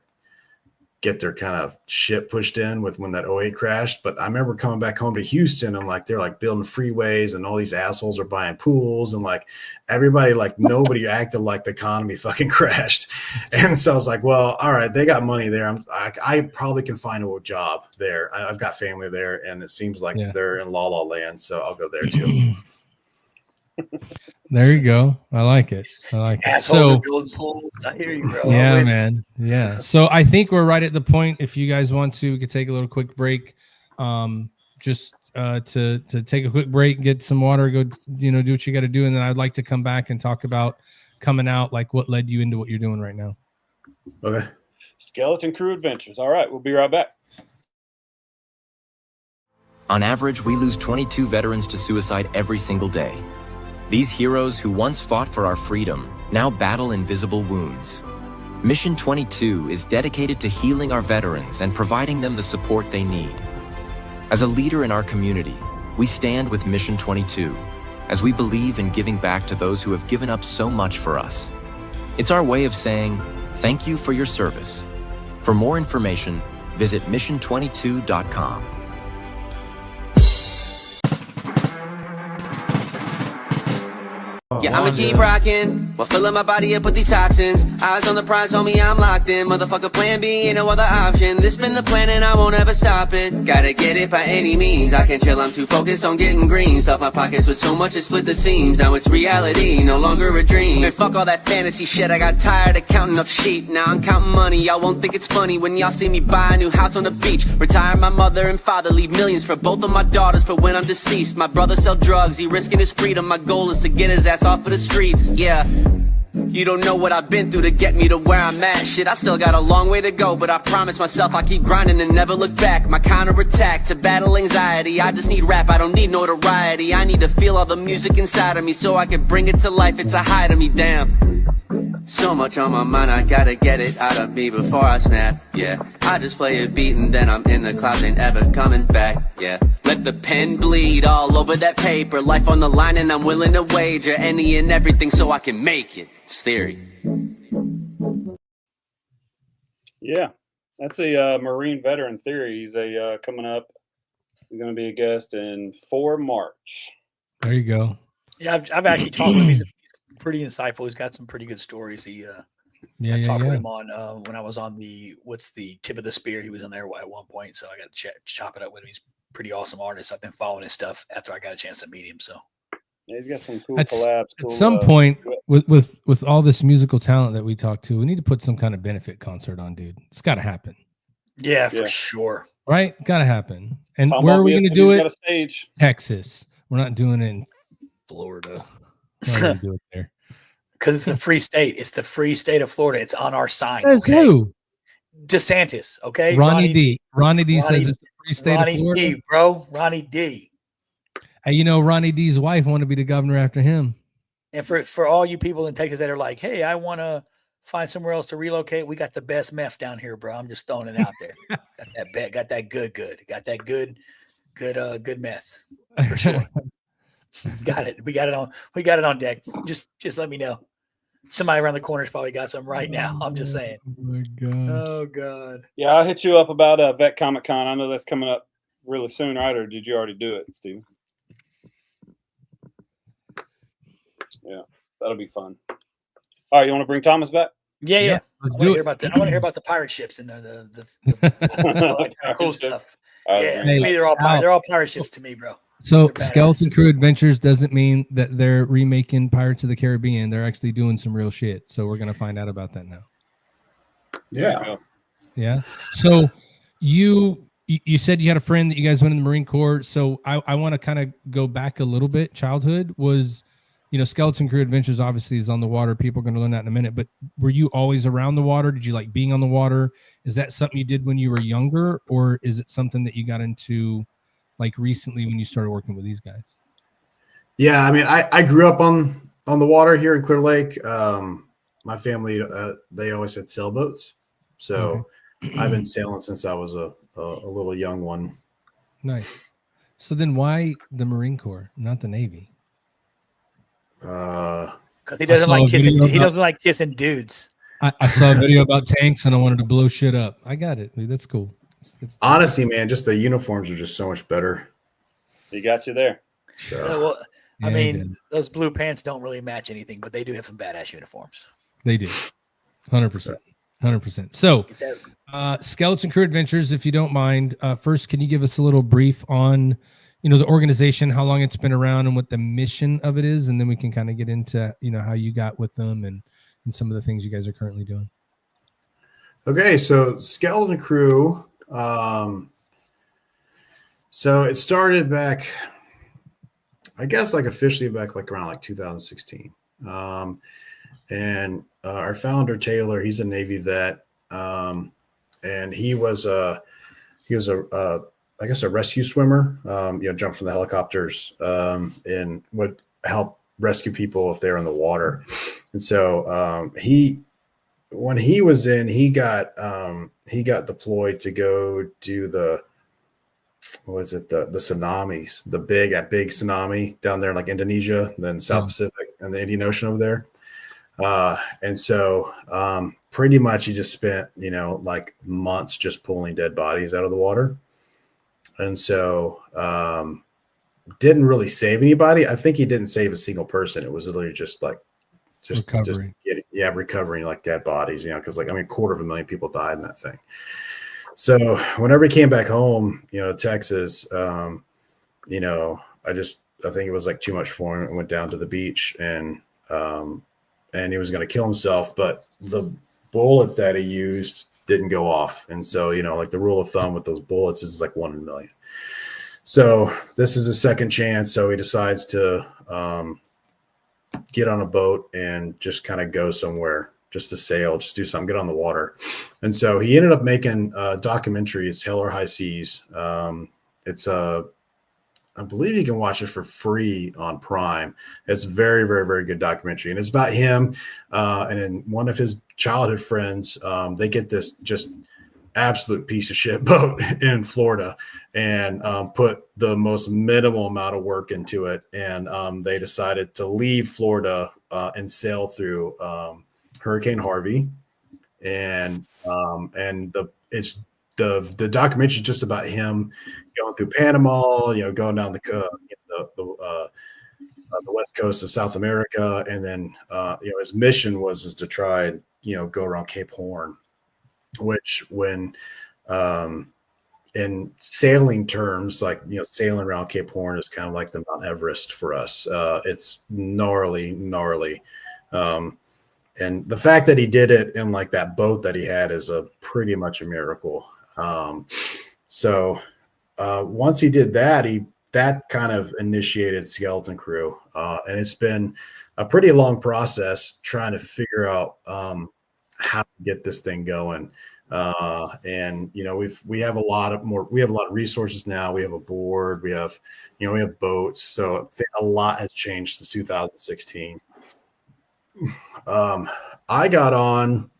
S4: get their kind of shit pushed in with when that 2008 crashed. But I remember coming back home to Houston, and like, they're like building freeways, and all these assholes are buying pools, and like everybody, like nobody acted like the economy fucking crashed. And so I was like, well, all right, they got money there. I probably can find a job there. I've got family there, and it seems like they're in La La Land. So I'll go there too.
S2: There you go. I like it.
S3: So building pools. I hear you, bro.
S2: Yeah, man. Yeah. So I think we're right at the point. If you guys want to, we could take a little quick break. Just to take a quick break, get some water, go, do what you got to do. And then I'd like to come back and talk about coming out, like what led you into what you're doing right now.
S4: Okay.
S1: Skeleton Crew Adventures. All right. We'll be right back.
S5: On average, we lose 22 veterans to suicide every single day. These heroes who once fought for our freedom now battle invisible wounds. Mission 22 is dedicated to healing our veterans and providing them the support they need. As a leader in our community, we stand with Mission 22 as we believe in giving back to those who have given up so much for us. It's our way of saying thank you for your service. For more information, visit mission22.com.
S6: Yeah, I'ma keep rocking while filling my body up with these toxins. Eyes on the prize, homie, I'm locked in. Motherfucker, plan B, ain't no other option. This been the plan and I won't ever stop it. Gotta get it by any means. I can't chill, I'm too focused on getting green. Stuff my pockets with so much it split the seams. Now it's reality, no longer a dream. Man, fuck all that fantasy shit. I got tired of counting up sheep. Now I'm counting money. Y'all won't think it's funny when y'all see me buy a new house on the beach. Retire my mother and father, leave millions for both of my daughters for when I'm deceased. My brother sell drugs, he risking his freedom. My goal is to get his ass off of the streets, yeah. You don't know what I've been through to get me to where I'm at. Shit, I still got a long way to go, but I promise myself I keep grinding and never look back. My counterattack to battle anxiety. I just need rap, I don't need notoriety. I need to feel all the music inside of me so I can bring it to life. It's a high to me, damn. So much on my mind, I gotta get it out of me before I snap, yeah. I just play a beat and then I'm in the clouds, ain't ever coming back, yeah. Let the pen bleed all over that paper. Life on the line and I'm willing to wager any and everything so I can make it. It's theory.
S1: Yeah, that's a Marine veteran theory. He's coming up. He's going to be a guest in 4 March.
S2: There you go.
S3: Yeah, I've actually talked to him. He's pretty insightful. He's got some pretty good stories. He
S2: Yeah,
S3: I
S2: yeah,
S3: talked with
S2: yeah.
S3: him on when I was on the tip of the spear. He was on there at one point, so I got to chop it up with him. He's a pretty awesome artist. I've been following his stuff after I got a chance to meet him. So
S1: Yeah, he's got some cool
S2: At
S1: collabs.
S2: at some point, with all this musical talent that we talk to, we need to put some kind of benefit concert on, dude. It's got to happen,
S3: yeah, for
S1: Yeah.
S3: sure.
S2: right? Got to happen. And
S1: Tom
S2: where are we
S1: Bobby,
S2: going to do
S1: he's
S2: it?
S1: got a stage.
S2: Texas. We're not doing it in Florida. We're not going to do it there.
S3: Because it's the free state. It's the free state of Florida. It's on our sign.
S2: Says
S3: Okay?
S2: who?
S3: DeSantis. Okay,
S2: Ronnie D. Ronnie D
S3: Ronnie-
S2: says it's the free state of
S3: Ronnie
S2: Florida.
S3: D, bro. Ronnie D.
S2: Hey, you know, Ronnie D's wife wanted to be the governor after him.
S3: And for all you people in Texas that are like, hey, I want to find somewhere else to relocate, we got the best meth down here, bro. I'm just throwing it out there. Got that good. Got that good meth for sure. Got it. We got it on deck. Just let me know. Somebody around the corner's probably got some right now. I'm just saying.
S2: Oh my God.
S3: Oh God.
S1: Yeah, I'll hit you up about Vet Comic Con. I know that's coming up really soon, right? Or did you already do it, Steve? Yeah, that'll be fun. All right, you want to bring Thomas back?
S3: Yeah.
S2: Let's
S3: I
S2: do
S3: want to
S2: it.
S3: hear about that. I want to hear about the pirate ships and all that kind of cool stuff. Yeah,
S1: Hey,
S3: to me they're all pirate ships to me, bro.
S2: So
S3: They're badass.
S2: Skeleton Crew Adventures doesn't mean that they're remaking Pirates of the Caribbean. They're actually doing some real shit. So we're going to find out about that now.
S4: Yeah.
S2: Yeah. So you said you had a friend that you guys went in the Marine Corps. So I want to kind of go back a little bit. Childhood was, you know, Skeleton Crew Adventures obviously is on the water. People are going to learn that in a minute. But were you always around the water? Did you like being on the water? Is that something you did when you were younger? Or is it something that you got into like recently when you started working with these guys?
S4: Yeah, I mean, I grew up on the water here in Clear Lake. My family, they always had sailboats. So I've been sailing since I was a little young one.
S2: Nice. So then why the Marine Corps, not the Navy?
S4: Uh,
S3: Because he doesn't
S2: I saw
S3: like
S2: a
S3: kissing.
S2: video
S3: He
S2: about-
S3: doesn't like kissing dudes.
S2: I saw a video about tanks and I wanted to blow shit up. I got it, dude. That's cool. It's
S4: honestly, man, just the uniforms are just so much better.
S1: he got you there.
S4: So
S3: Yeah, well, I
S2: Yeah, he
S3: mean,
S2: did.
S3: those blue pants don't really match anything, but they do have some badass uniforms.
S2: They do. 100%. 100%. So,
S3: Get that-
S2: Skeleton Crew Adventures, if you don't mind, first, can you give us a little brief on, you know, the organization, how long it's been around and what the mission of it is? And then we can kind of get into, you know, how you got with them and some of the things you guys are currently doing.
S4: okay, so Skeleton Crew. So it started back, I guess, like officially back like around like 2016. And our founder Taylor, he's a Navy vet, and he was a I guess a rescue swimmer. You know, jumped from the helicopters and would help rescue people if they're in the water. And so when he was in, he got deployed to go do the tsunamis, the big tsunami down there in like Indonesia, then South Pacific and the Indian Ocean over there. And so pretty much he just spent, you know, like months just pulling dead bodies out of the water. And so didn't really save anybody. I think he didn't save a single person. It was literally just recovering like dead bodies, you know, because like, I mean, 250,000 people died in that thing. So whenever he came back home, you know, Texas, you know, I think it was like too much for him and went down to the beach and he was going to kill himself, but the bullet that he used didn't go off. And so, you know, like the rule of thumb with those bullets is like 1 in a million. So this is a second chance. So he decides to get on a boat and just kind of go somewhere, just to sail, just do something, get on the water. And so he ended up making a documentary. It's Hell or High Seas. It's I believe you can watch it for free on Prime. It's very, very, very good documentary. And it's about him and then one of his childhood friends. They get this just absolute piece of shit boat in Florida and put the most minimal amount of work into it. And they decided to leave Florida and sail through Hurricane Harvey. And the documentary is just about him going through Panama, you know, going down the west coast of South America. And then, his mission was to try and, go around Cape Horn, which when in sailing terms, like, sailing around Cape Horn is kind of like the Mount Everest for us. It's gnarly. And the fact that he did it in like that boat that he had is pretty much a miracle. So once he did that, that kind of initiated Skeleton Crew. And it's been a pretty long process trying to figure out how to get this thing going. And we have a lot of resources now. We have a board, we have boats. So a lot has changed since 2016. I got on,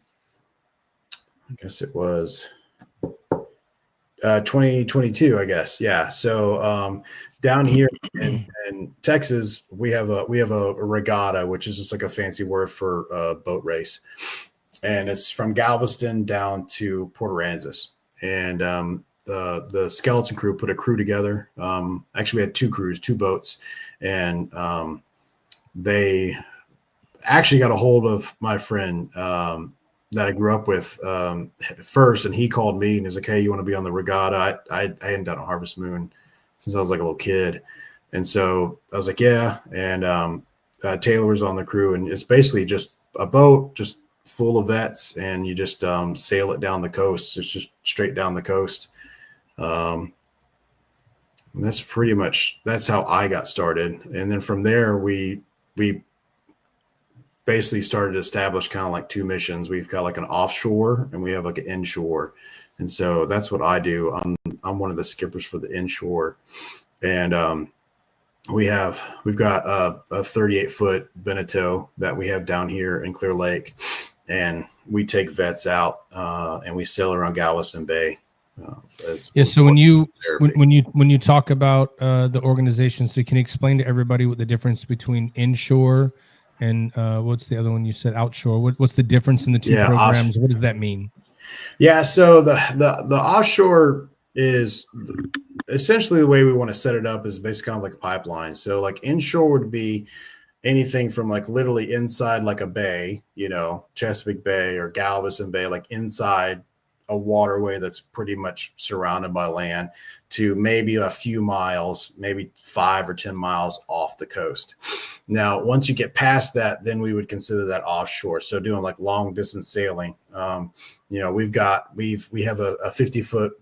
S4: I guess it was 2022, I guess. Yeah. So down here in Texas, we have a regatta, which is just like a fancy word for a boat race. And it's from Galveston down to Port Aransas. And the Skeleton Crew put a crew together. Actually, we had two crews, two boats. And they actually got a hold of my friend that I grew up with first. And he called me and he's like, hey, you want to be on the regatta? I hadn't done a Harvest Moon since I was like a little kid. And so I was like, yeah. And Taylor was on the crew. And it's basically just a boat, just full of vets, and you just sail it down the coast. It's just straight down the coast. That's how I got started. And then from there, we basically started to establish kind of like two missions. We've got like an offshore and we have like an inshore. And so that's what I do. I'm one of the skippers for the inshore. And we've got a 38-foot Beneteau that we have down here in Clear Lake. And we take vets out and we sail around Galveston Bay.
S2: So when you talk about the organization, so can you explain to everybody what the difference between inshore and what's the other one you said, outshore? What's the difference in the two programs? What does that mean?
S4: Yeah, so the offshore is essentially the way we want to set it up is basically kind of like a pipeline. So like inshore would be anything from like literally inside like a bay, Chesapeake Bay or Galveston Bay, like inside a waterway that's pretty much surrounded by land, to maybe a few miles, maybe 5 or 10 miles off the coast. Now, once you get past that, then we would consider that offshore. So doing like long distance sailing, we have a 50-foot,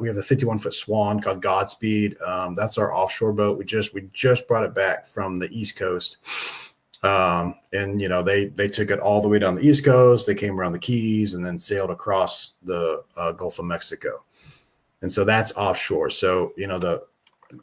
S4: we have a 51-foot Swan called Godspeed. That's our offshore boat. We just brought it back from the East Coast. And they took it all the way down the East Coast. They came around the Keys and then sailed across the Gulf of Mexico. And so that's offshore. So,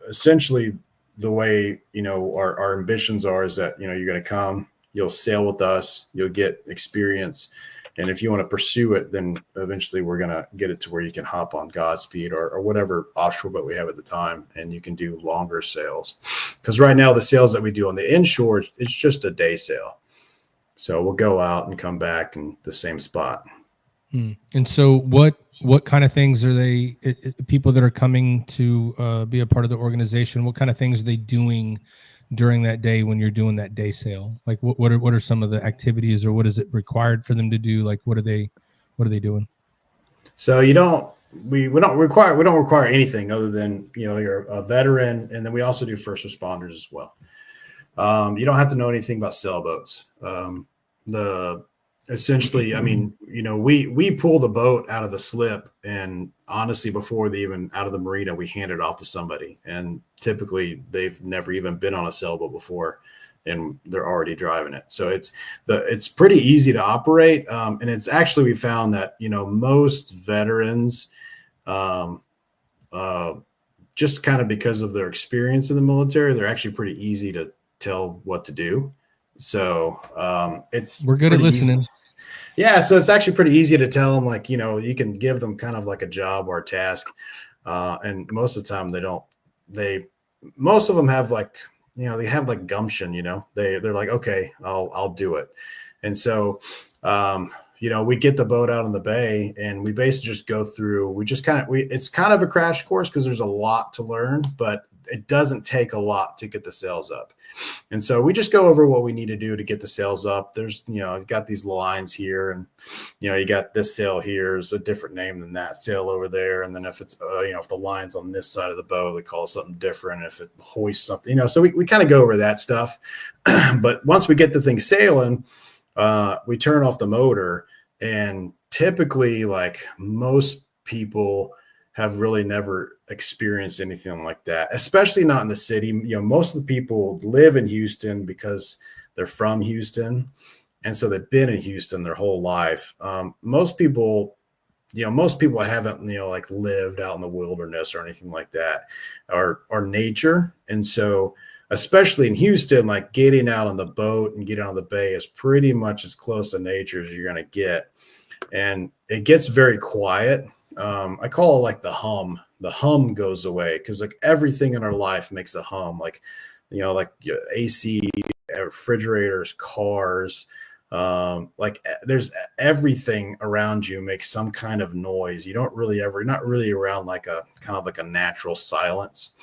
S4: essentially the way, our ambitions are is that, you're going to come, you'll sail with us, you'll get experience. And if you want to pursue it, then eventually we're going to get it to where you can hop on Godspeed or whatever offshore boat we have at the time, and you can do longer sails. Because right now the sails that we do on the inshore, it's just a day sail. So we'll go out and come back in the same spot.
S2: And so what kind of things are they, people that are coming to be a part of the organization, what kind of things are they doing during that day when you're doing that day sail? Like what are some of the activities, or what is it required for them to do? Like what are they doing?
S4: So we don't require anything other than, you're a veteran. And then we also do first responders as well. You don't have to know anything about sailboats. Essentially, I mean, we pull the boat out of the slip, and honestly, before they even out of the marina, we hand it off to somebody. And typically they've never even been on a sailboat before, and they're already driving it. So it's pretty easy to operate. And it's actually, we found that, most veterans, just kind of because of their experience in the military, they're actually pretty easy to tell what to do. So we're good at listening. Easy. Yeah, so it's actually pretty easy to tell them, like, you can give them kind of like a job or a task, and most of the time most of them have like, they have like gumption. They're like, okay, I'll do it. And so we get the boat out on the bay, and we basically just go through. It's kind of a crash course because there's a lot to learn, but it doesn't take a lot to get the sales up. And so we just go over what we need to do to get the sales up. There's, you got these lines here, and, you got this sale here is a different name than that sale over there. And then if it's, if the line's on this side of the bow, they call it something different. If it hoists something, so we kind of go over that stuff. But once we get the thing sailing, we turn off the motor, and typically, like, most people have really never experienced anything like that, especially not in the city. Most of the people live in Houston because they're from Houston. And so they've been in Houston their whole life. Most people haven't, like, lived out in the wilderness or anything like that, or nature. And so, especially in Houston, like, getting out on the boat and getting on the bay is pretty much as close to nature as you're going to get. And it gets very quiet. I call it like the hum. The hum goes away because, like, everything in our life makes a hum. Like, like AC, refrigerators, cars, like, there's everything around you makes some kind of noise. You don't really not really around like a kind of like a natural silence.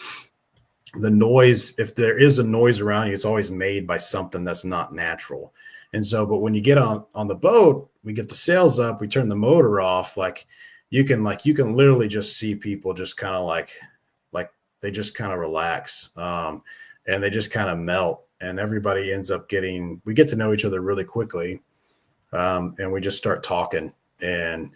S4: The noise, if there is a noise around you, it's always made by something that's not natural. And so, but when you get on the boat, we get the sails up, we turn the motor off, you can literally just see people just kind of like they just kind of relax, and they just kind of melt, and everybody ends up we get to know each other really quickly. And we just start talking, and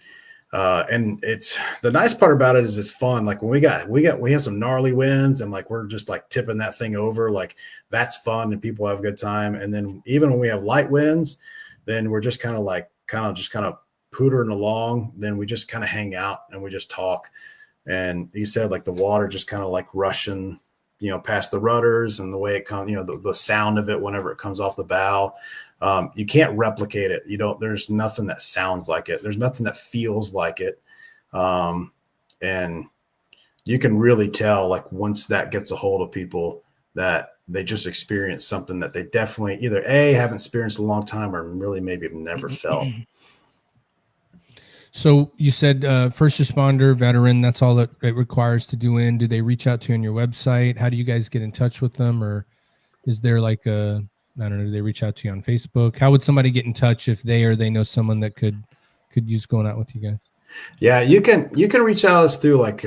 S4: it's the nice part about it is it's fun. Like, when we have some gnarly winds, and, like, we're just, like, tipping that thing over, like, that's fun, and people have a good time. And then even when we have light winds, then we're just kind of pootering along. Then we just kind of hang out and we just talk. And you said, like, the water just kind of like rushing, past the rudders, and the way it comes, the sound of it whenever it comes off the bow. You can't replicate it. There's nothing that sounds like it. There's nothing that feels like it. And you can really tell, like, once that gets a hold of people, that they just experience something that they definitely either haven't experienced in a long time, or really maybe have never felt.
S2: So you said first responder, veteran, that's all that it requires to do in. Do they reach out to you on your website? How do you guys get in touch with them? Or is there like do they reach out to you on Facebook? How would somebody get in touch if they know someone that could use going out with you guys?
S4: Yeah, you can reach out us through like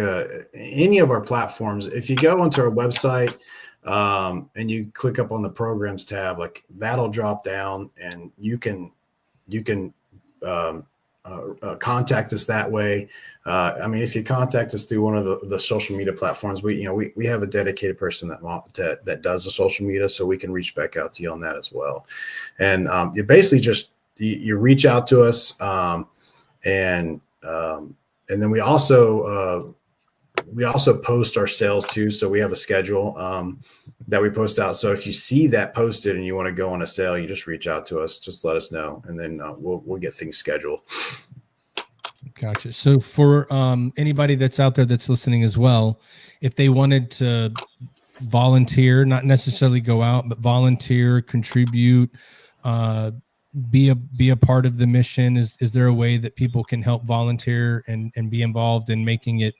S4: any of our platforms. If you go onto our website and you click up on the programs tab, like, that'll drop down, and you can contact us that way. If you contact us through one of the social media platforms, we have a dedicated person that does the social media, so we can reach back out to you on that as well. And you basically just you reach out to us, and then we also post our sales too. So we have a schedule that we post out. So if you see that posted and you want to go on a sale, you just reach out to us, just let us know, and then we'll get things scheduled.
S2: Gotcha. So for anybody that's out there that's listening as well, if they wanted to volunteer, not necessarily go out, but volunteer, contribute, be a part of the mission, is there a way that people can help volunteer and be involved in making it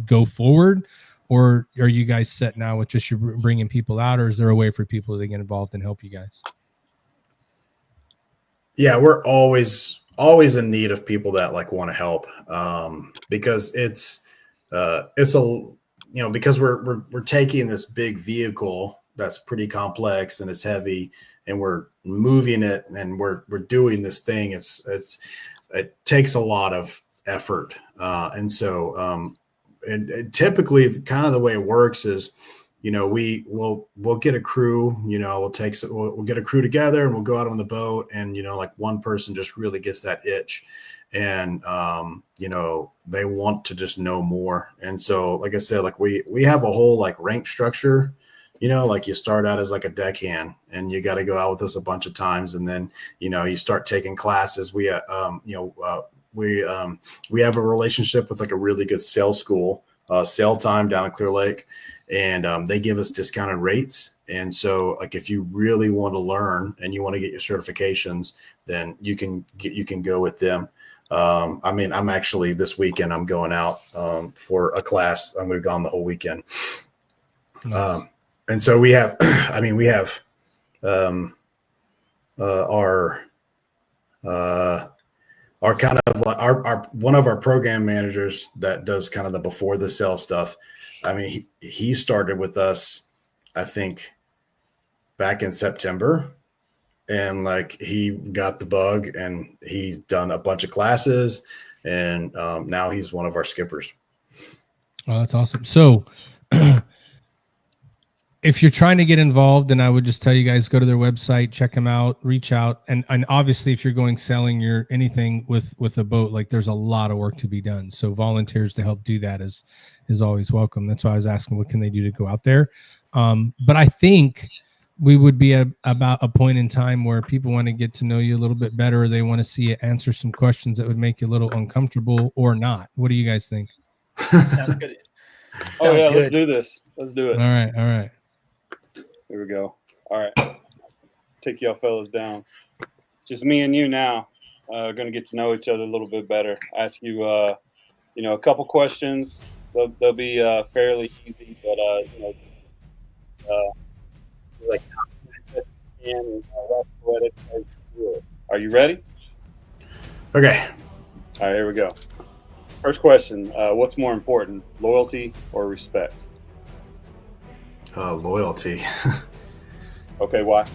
S2: go forward? Or are you guys set now with just bringing people out, or is there a way for people to get involved and help you guys?
S4: Yeah, we're always in need of people that like want to help, because it's because we're taking this big vehicle that's pretty complex and it's heavy, and we're moving it, and we're doing this thing. It takes a lot of effort, and so and typically kind of the way it works is, we'll get a crew, we'll get a crew together, and we'll go out on the boat, and, like, one person just really gets that itch, and, they want to just know more. And so, like I said, like we have a whole like rank structure, like you start out as like a deckhand, and you got to go out with us a bunch of times. And then, you start taking classes. We have a relationship with like a really good sales school, Sail Time down in Clear Lake, and they give us discounted rates. And so, like, if you really want to learn and you want to get your certifications, then you can go with them. I'm actually this weekend I'm going out for a class. I'm going to be gone the whole weekend,
S2: Nice.
S4: And so we have, I mean, we have our kind of like our one of our program managers that does kind of the before the sale stuff. I mean, he started with us, I think, back in September, and like he got the bug, and he's done a bunch of classes, and now he's one of our skippers.
S2: Oh, that's awesome. So if you're trying to get involved, then I would just tell you guys, go to their website, check them out, reach out. And obviously if you're going selling your anything with a boat, like there's a lot of work to be done. So volunteers to help do that is always welcome. That's why I was asking, what can they do to go out there? But I think we would be about a point in time where people want to get to know you a little bit better. Or they want to see you answer some questions that would make you a little uncomfortable or not. What do you guys think?
S3: Sounds good.
S1: Oh, yeah,
S3: good.
S1: let's do this. Let's do it.
S2: All right.
S1: Here we go. All right. Take y'all fellas down. Just me and you now. Going to get to know each other a little bit better. Ask you, a couple questions. They'll be fairly easy, but, like, are you ready?
S4: Okay.
S1: All right, here we go. First question. What's more important, loyalty or respect?
S4: Loyalty.
S1: Okay, why?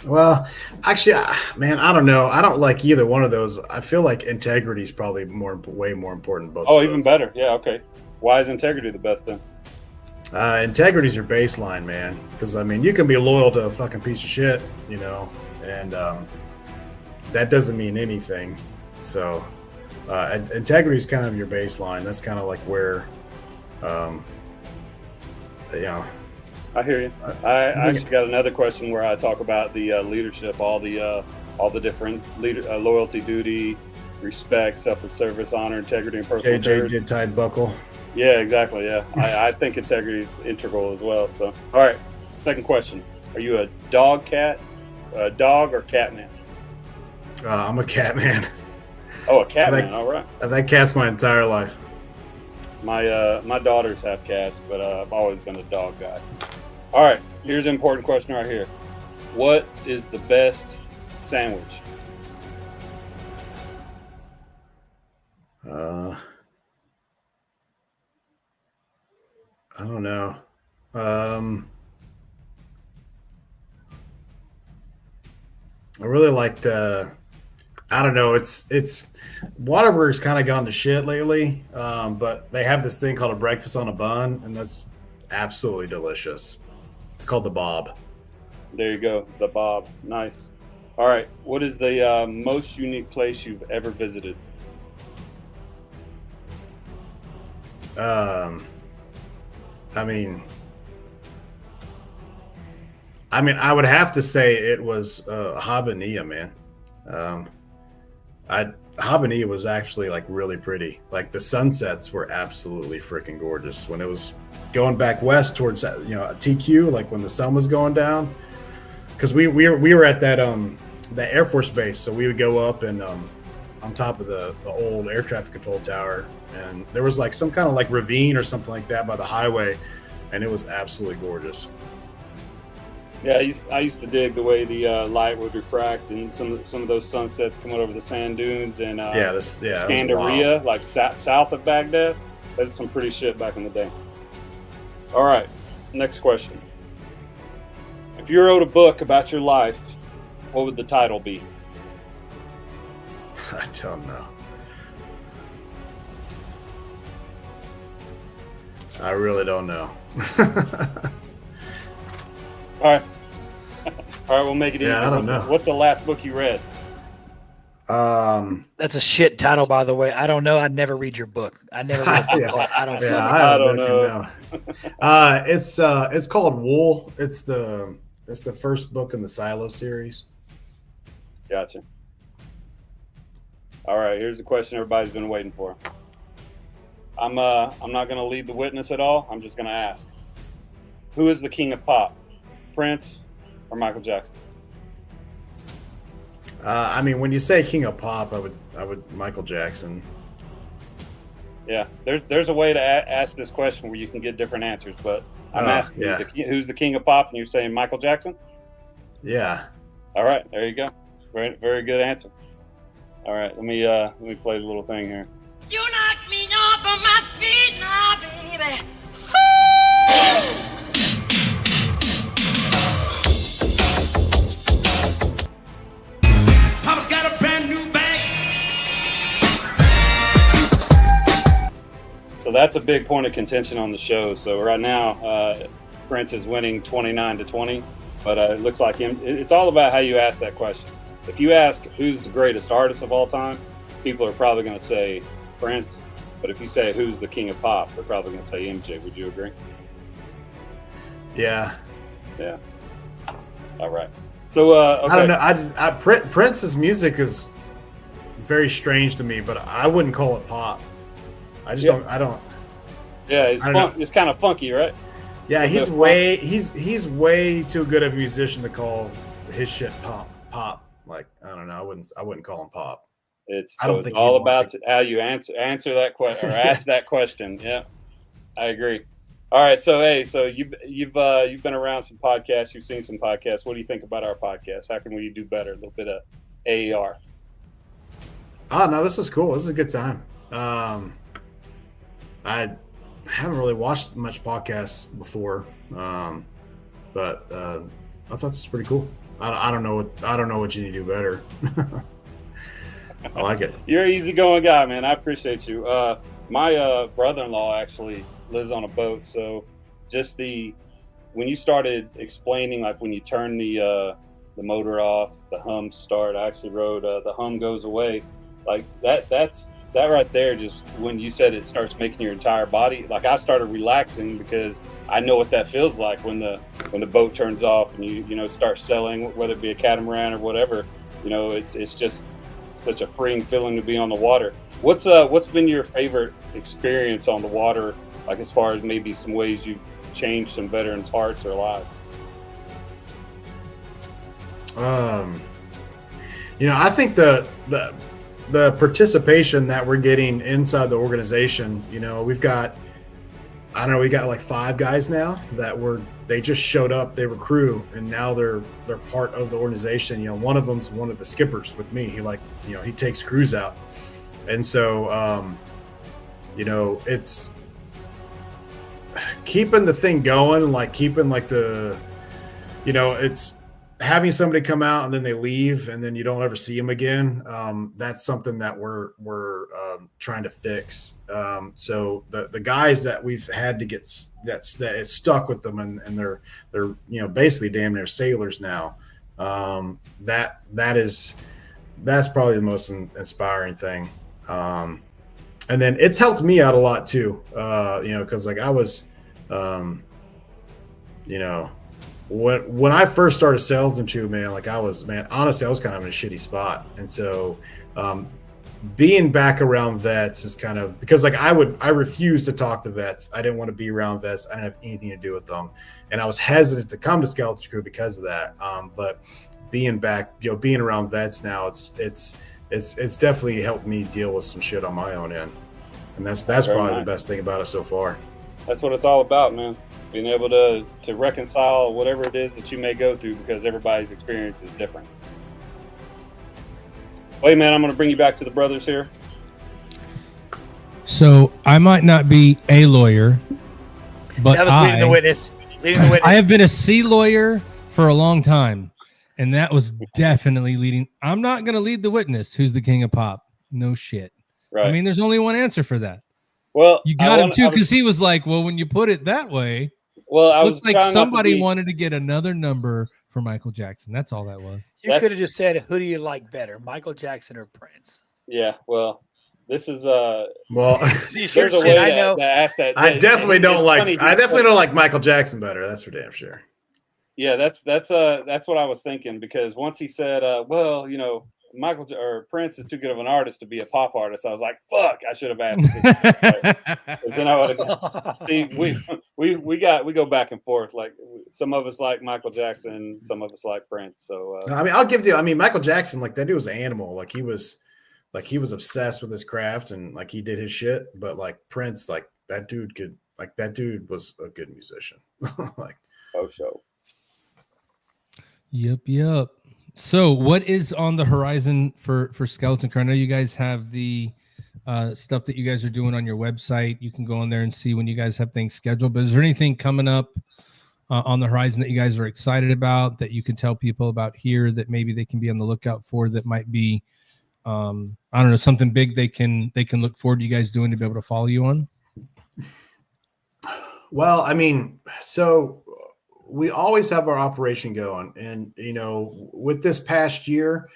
S4: Well, actually, man, I don't know. I don't like either one of those. I feel like integrity is probably way more important. Both.
S1: Oh, even better. Yeah. Okay. Why is integrity the best then?
S4: Integrity is your baseline, man. Because I mean, you can be loyal to a fucking piece of shit, and that doesn't mean anything. So, integrity is kind of your baseline. That's kind of like where,
S1: I hear you. I actually got another question where I talk about the leadership, all the different loyalty, duty, respect, self-service, honor, integrity, and personal
S4: JJ did tied buckle.
S1: Yeah, exactly. Yeah, I think integrity is integral as well. So, all right. Second question: are you a dog or cat man?
S4: I'm a cat man.
S1: Oh, a cat man. All right.
S4: I've had cats my entire life.
S1: My daughters have cats, but I've always been a dog guy. All right, here's an important question right here. What is the best sandwich?
S4: I don't know. I really like I don't know. It's Whataburger's kind of gone to shit lately, but they have this thing called a breakfast on a bun, and that's absolutely delicious. It's called the Bob.
S1: There you go, the Bob. Nice. All right, what is the most unique place you've ever visited?
S4: I would have to say it was Habanilla, man. Habanilla was actually like really pretty. Like the sunsets were absolutely freaking gorgeous when it was going back west towards a TQ, like when the sun was going down. Because we were at that Air Force base, so we would go up and on top of the old air traffic control tower, and there was like some kind of like ravine or something like that by the highway, and it was absolutely gorgeous.
S1: Yeah, I used to dig the way the light would refract, and some of those sunsets coming over the sand dunes and Scandaria, like south of Baghdad. That's some pretty shit back in the day. All right, next question. If you wrote a book about your life, what would the title be?
S4: I don't know. I really don't know.
S1: All right. All right, we'll make it easy.
S4: I don't know.
S1: What's the last book you read?
S3: That's a shit title, by the way. I don't know. I'd never read your book. I never read your book. I don't
S1: know.
S4: It's called Wool. It's the first book in the Silo series.
S1: Gotcha. All right, here's the question everybody's been waiting for. I'm not going to lead the witness at all. I'm just going to ask. Who is the king of pop? Prince or Michael Jackson?
S4: I mean, when you say king of pop, I would Michael Jackson.
S1: Yeah, there's a way to ask this question where you can get different answers, but I'm asking you, who's the king of pop, and you're saying Michael Jackson?
S4: Yeah.
S1: All right, there you go. Very, very good answer. All right, let me play the little thing here.
S7: You knock me off of my feet now, baby.
S8: Papa's got a brand new bag.
S1: So that's a big point of contention on the show. So right now, Prince is winning 29-20, but it looks like it's all about how you ask that question. If you ask who's the greatest artist of all time, people are probably going to say Prince. But if you say who's the king of pop, they're probably going to say MJ. Would you agree?
S4: Yeah.
S1: Yeah. All right. So okay.
S4: I don't know. Prince's music is very strange to me, but I wouldn't call it pop. I just don't. I don't.
S1: Yeah, it's kind of funky, right?
S4: Yeah, he's way too good of a musician to call his shit pop. Like, I don't know. I wouldn't call him pop.
S1: It's all about how you answer that question or ask that question. Yeah, I agree. All right, so you've been around some podcasts, you've seen some podcasts. What do you think about our podcast? How can we do better? A little bit of AAR.
S4: Oh no, this was cool. This is a good time. I haven't really watched much podcasts before, but I thought this was pretty cool. I don't know what you need to do better. I like it.
S1: You're an easygoing guy, man. I appreciate you. My brother-in-law actually lives on a boat, so just when you started explaining, like when you turn the motor off, the hum start. I actually wrote the hum goes away, like that right there. Just when you said it starts making your entire body, like I started relaxing because I know what that feels like when the boat turns off and you start sailing, whether it be a catamaran or whatever. It's just such a freeing feeling to be on the water. What's been your favorite experience on the water, like as far as maybe some ways you've changed some veterans' hearts or lives?
S4: I think the participation that we're getting inside the organization, we've got like 5 guys now they just showed up, they were crew, and now they're part of the organization. One of them's one of the skippers with me. He takes crews out. And so, it's keeping the thing going, like keeping like it's having somebody come out and then they leave and then you don't ever see them again. That's something that we're trying to fix. So the guys that we've had to get that it's stuck with them and they're basically damn near sailors now. That's probably the most inspiring thing. And then it's helped me out a lot too. Cause like I was, when I first started sailing too, honestly, I was kind of in a shitty spot. And so, being back around vets is kind of, because like I refused to talk to vets. I didn't want to be around vets. I didn't have anything to do with them. And I was hesitant to come to Skeleton Crew because of that. But being back, being around vets now, it's definitely helped me deal with some shit on my own end. And that's probably the best thing about it so far.
S1: That's what it's all about, man. Being able to reconcile whatever it is that you may go through, because everybody's experience is different. Wait, man, I'm going to bring you back to the brothers here.
S2: So I might not be a lawyer, but
S3: that was leading the witness.
S2: I have been a sea lawyer for a long time, and that was definitely leading. I'm not going to lead the witness. Who's the king of pop? No shit.
S1: Right.
S2: I mean, there's only one answer for that.
S1: Well,
S2: you got him too, because he was like, "Well, when you put it that way, looks like somebody wanted to get another number for Michael Jackson." That's all that was.
S3: You could have just said, "Who do you like better, Michael Jackson or Prince?"
S1: Yeah. Well, this is
S4: well.
S1: There's a way to ask that.
S4: I definitely don't like Michael Jackson better. That's for damn sure.
S1: Yeah, that's what I was thinking, because once he said, "Well, Michael or Prince is too good of an artist to be a pop artist," I was like, "Fuck! I should have asked." Because then I would have. See, we we go back and forth. Like some of us like Michael Jackson, some of us like Prince. So
S4: I mean, I'll give you. I mean, Michael Jackson, like that dude was an animal. Like he was obsessed with his craft and like he did his shit. But like Prince, like that dude was a good musician. Like
S1: show.
S2: Yep. So what is on the horizon for Skeleton Crew? I know you guys have the stuff that you guys are doing on your website. You can go on there and see when you guys have things scheduled. But is there anything coming up on the horizon that you guys are excited about that you can tell people about here that maybe they can be on the lookout for that might be, I don't know, something big they can look forward to you guys doing to be able to follow you on?
S4: Well, I mean, so we always have our operation going, and you know, with this past year,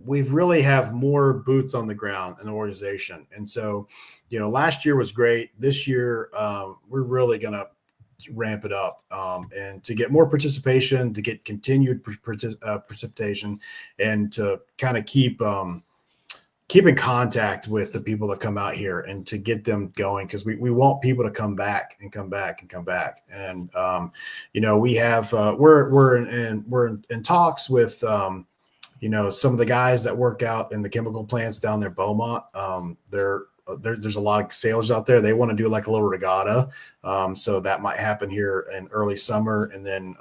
S4: we've really have more boots on the ground in the organization. And so, you know, last year was great. This year, we're really going to ramp it up and to get more participation, to get continued precipitation, and to kind of keep in contact with the people that come out here and to get them going, because we want people to come back. And you know, we have we're in talks with you know, some of the guys that work out in the chemical plants down there, Beaumont. There's a lot of sailors out there. They want to do like a little regatta. So that might happen here in early summer. And then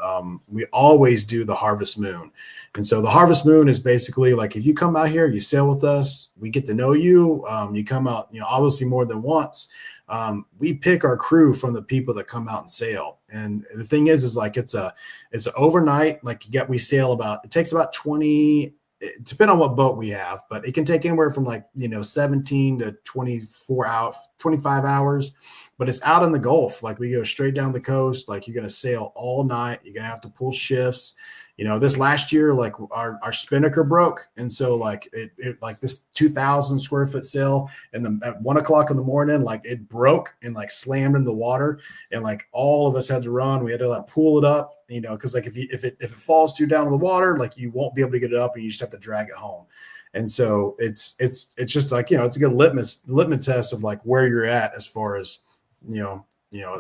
S4: we always do the Harvest Moon. And so the Harvest Moon is basically like, if you come out here, you sail with us, we get to know you. You come out, you know, obviously more than once. We pick our crew from the people that come out and sail. And the thing is like, it's an overnight, like we sail it takes about 20, depending on what boat we have, but it can take anywhere from like, you know, 17 to 25 hours, but it's out in the Gulf. Like we go straight down the coast. Like you're going to sail all night. You're going to have to pull shifts. You know, this last year, like our spinnaker broke. And so like it like this 2,000 square foot sail, and then at 1 o'clock in the morning, like it broke and like slammed in the water. And like all of us had to run. We had to like pull it up, you know, cause like if it falls too down in the water, like you won't be able to get it up and you just have to drag it home. And so it's just like, you know, it's a good litmus test of like where you're at as far as, you know,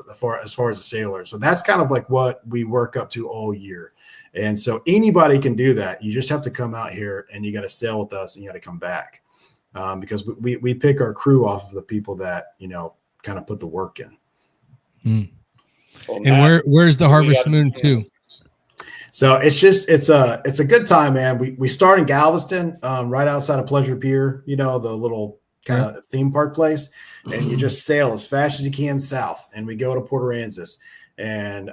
S4: as far as a sailor. So that's kind of like what we work up to all year. And so anybody can do that. You just have to come out here and you got to sail with us and you got to come back because we pick our crew off of the people that, you know, kind of put the work in.
S2: Mm. Well, and where's the Harvest Moon too?
S4: So it's a good time, man. We start in Galveston, right outside of Pleasure Pier, you know, the little kind of theme park place, and you just sail as fast as you can south, and we go to Port Aransas. And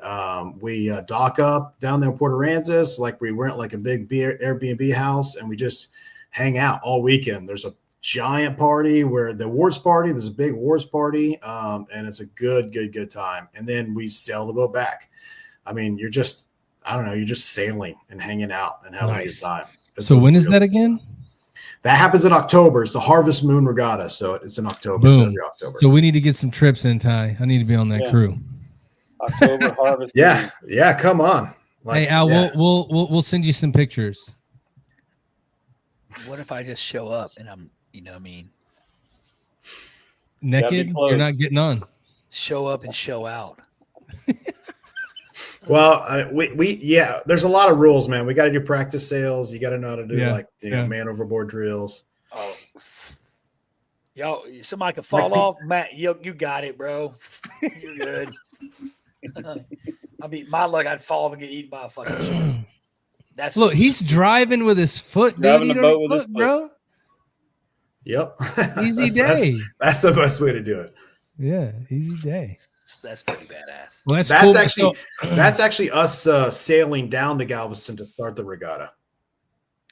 S4: we dock up down there in Port Aransas, like we rent like a big Airbnb house, and we just hang out all weekend. There's a giant party where there's a big wars party, and it's a good time. And then we sail the boat back. I mean, you're just sailing and hanging out and having a good time.
S2: So when is that again?
S4: That happens in October. It's the Harvest Moon Regatta, so it's in October.
S2: Boom.
S4: So every October.
S2: So we need to get some trips in, Ty. I need to be on that crew.
S1: October Harvest.
S4: Yeah, come on.
S2: Like, hey Al, we'll send you some pictures.
S3: What if I just show up and I'm, you know what I mean?
S2: Naked? You're not getting on.
S3: Show up and show out.
S4: Well, there's a lot of rules, man. We got to do practice sails. You got to know how to do man overboard drills.
S3: Oh, yo, somebody could fall off. Matt, you got it, bro. You're good. I mean, my luck, I'd fall and get eaten by a fucking shark.
S2: Look, he's driving with his foot,
S1: driving
S2: dude.
S1: the boat with his foot,
S2: bro.
S4: Yep.
S2: Easy day.
S4: That's the best way to do it.
S2: Yeah, easy day.
S3: That's pretty badass.
S2: Well, that's
S4: cool.
S2: Actually
S4: that's actually us sailing down to Galveston to start the regatta.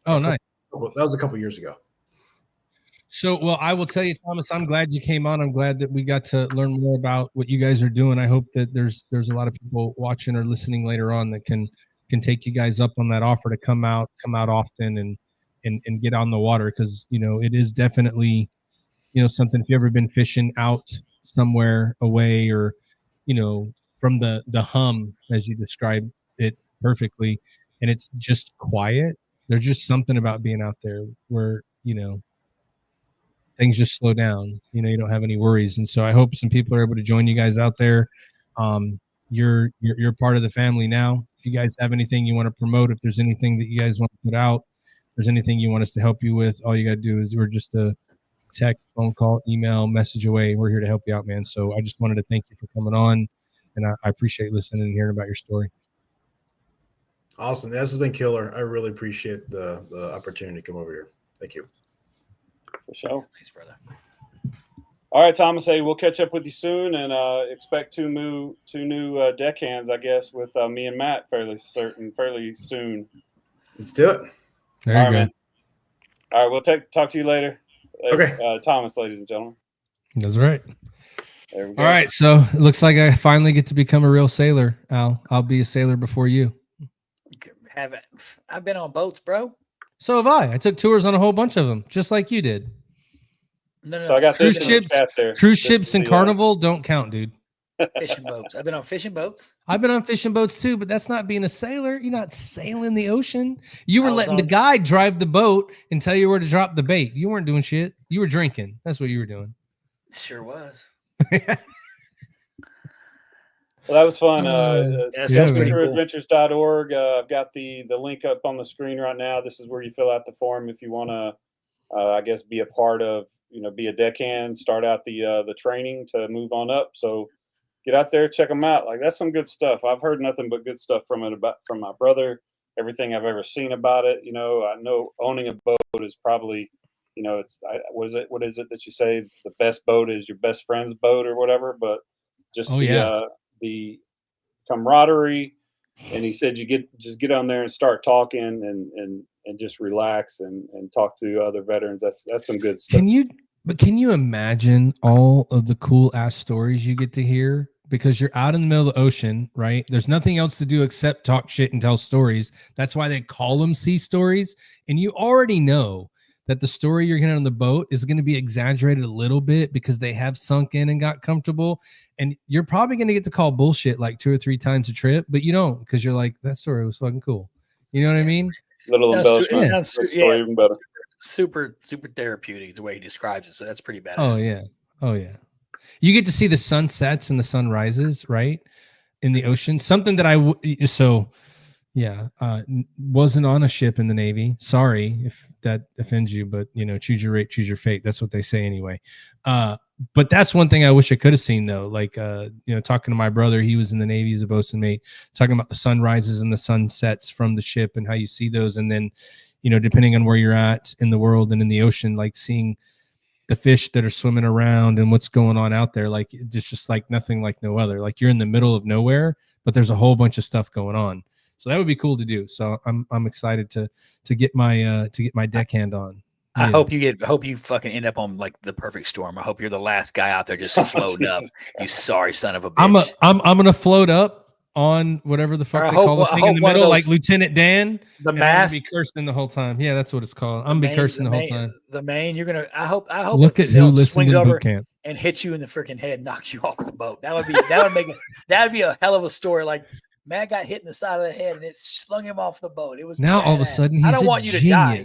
S2: Oh, nice.
S4: That was a couple years ago.
S2: So, well, I will tell you, Thomas, I'm glad you came on. I'm glad that we got to learn more about what you guys are doing. I hope that there's a lot of people watching or listening later on that can take you guys up on that offer to come out often and get on the water, because, you know, it is definitely, you know, something. If you've ever been fishing out somewhere away, or, you know, from the hum, as you described it perfectly, and it's just quiet, there's just something about being out there where, you know, things just slow down. You know, you don't have any worries. And so I hope some people are able to join you guys out there. You're part of the family now. If you guys have anything you want to promote, if there's anything that you guys want to put out, if there's anything you want us to help you with, all you got to do is we're just a text, phone call, email, message away. We're here to help you out, man. So I just wanted to thank you for coming on, and I appreciate listening and hearing about your story.
S4: Awesome. This has been killer. I really appreciate the opportunity to come over here. Thank you.
S1: For sure.
S3: Thanks, brother.
S1: All right, Thomas. Hey, we'll catch up with you soon, and expect two new deckhands, I guess, with me and Matt fairly soon.
S4: Let's do it.
S2: There
S1: All
S2: you go.
S1: Man. All right, we'll talk to you later.
S4: Okay.
S1: Thomas, ladies and gentlemen.
S2: That's right.
S1: There we go.
S2: All right, so it looks like I finally get to become a real sailor, Al. I'll be a sailor before you.
S3: I've been on boats, bro.
S2: So have I. I took tours on a whole bunch of them, just like you did.
S3: No.
S1: So I got
S2: Cruise
S1: this in the
S2: ships,
S1: chat there.
S2: Cruise
S1: This
S2: ships
S1: is
S2: and
S1: the,
S2: Carnival don't count, dude.
S3: Fishing boats. I've been on fishing boats.
S2: I've been on fishing boats too, but that's not being a sailor. You're not sailing the ocean. You were
S3: I was
S2: letting the
S3: on-
S2: guy drive the boat and tell you where to drop the bait. You weren't doing shit. You were drinking. That's what you were doing.
S3: Sure was.
S1: Well, that was fun.
S2: Yeah,
S1: I've got the link up on the screen right now. This is where you fill out the form if you want to, I guess, be a part of, be a deckhand, start out the training to move on up. So get out there, check them out. Like, that's some good stuff. I've heard nothing but good stuff from my brother. Everything I've ever seen about it. I know owning a boat is probably, what is it that you say? The best boat is your best friend's boat or whatever. But just the camaraderie, and he said just get on there and start talking and just relax and talk to other veterans. That's some good stuff.
S2: Can you imagine all of the cool ass stories you get to hear? Because you're out in the middle of the ocean, right? There's nothing else to do except talk shit and tell stories. That's why they call them sea stories. And you already know that the story you're getting on the boat is going to be exaggerated a little bit because they have sunk in and got comfortable. And you're probably going to get to call bullshit like 2 or 3 times a trip, but you don't, because you're like, that story was fucking cool. You know what I mean?
S1: Little embellishment. Even better.
S3: Super therapeutic is the way he describes it. So that's pretty badass.
S2: Oh yeah. You get to see the sunsets and the sunrises, right? In the ocean. Something that wasn't on a ship in the Navy. Sorry if that offends you, but choose your rate, choose your fate. That's what they say anyway. But that's one thing I wish I could have seen though. Like, talking to my brother, he was in the Navy as a bosun mate, talking about the sunrises and the sunsets from the ship and how you see those. And then, depending on where you're at in the world and in the ocean, like seeing the fish that are swimming around and what's going on out there. Like, it's just like nothing like no other. Like, you're in the middle of nowhere, but there's a whole bunch of stuff going on. So that would be cool to do. So I'm excited to get my deckhand on.
S3: I hope you fucking end up on like the perfect storm. I hope you're the last guy out there just floating up. You sorry son of a bitch.
S2: I'm gonna float up on whatever the fuck they call the thing in the middle, like Lieutenant Dan.
S3: The mast.
S2: I'm be cursing the whole time. Yeah, that's what it's called. I'm be cursing the whole time.
S3: The main. You're gonna. I hope.
S2: Look at who listened in boot camp
S3: and hit you in the freaking head, and knocks you off the boat. That would be a hell of a story. Like, man got hit in the side of the head and it slung him off the boat. It was
S2: now badass. All of a sudden he's
S3: I don't want you to die.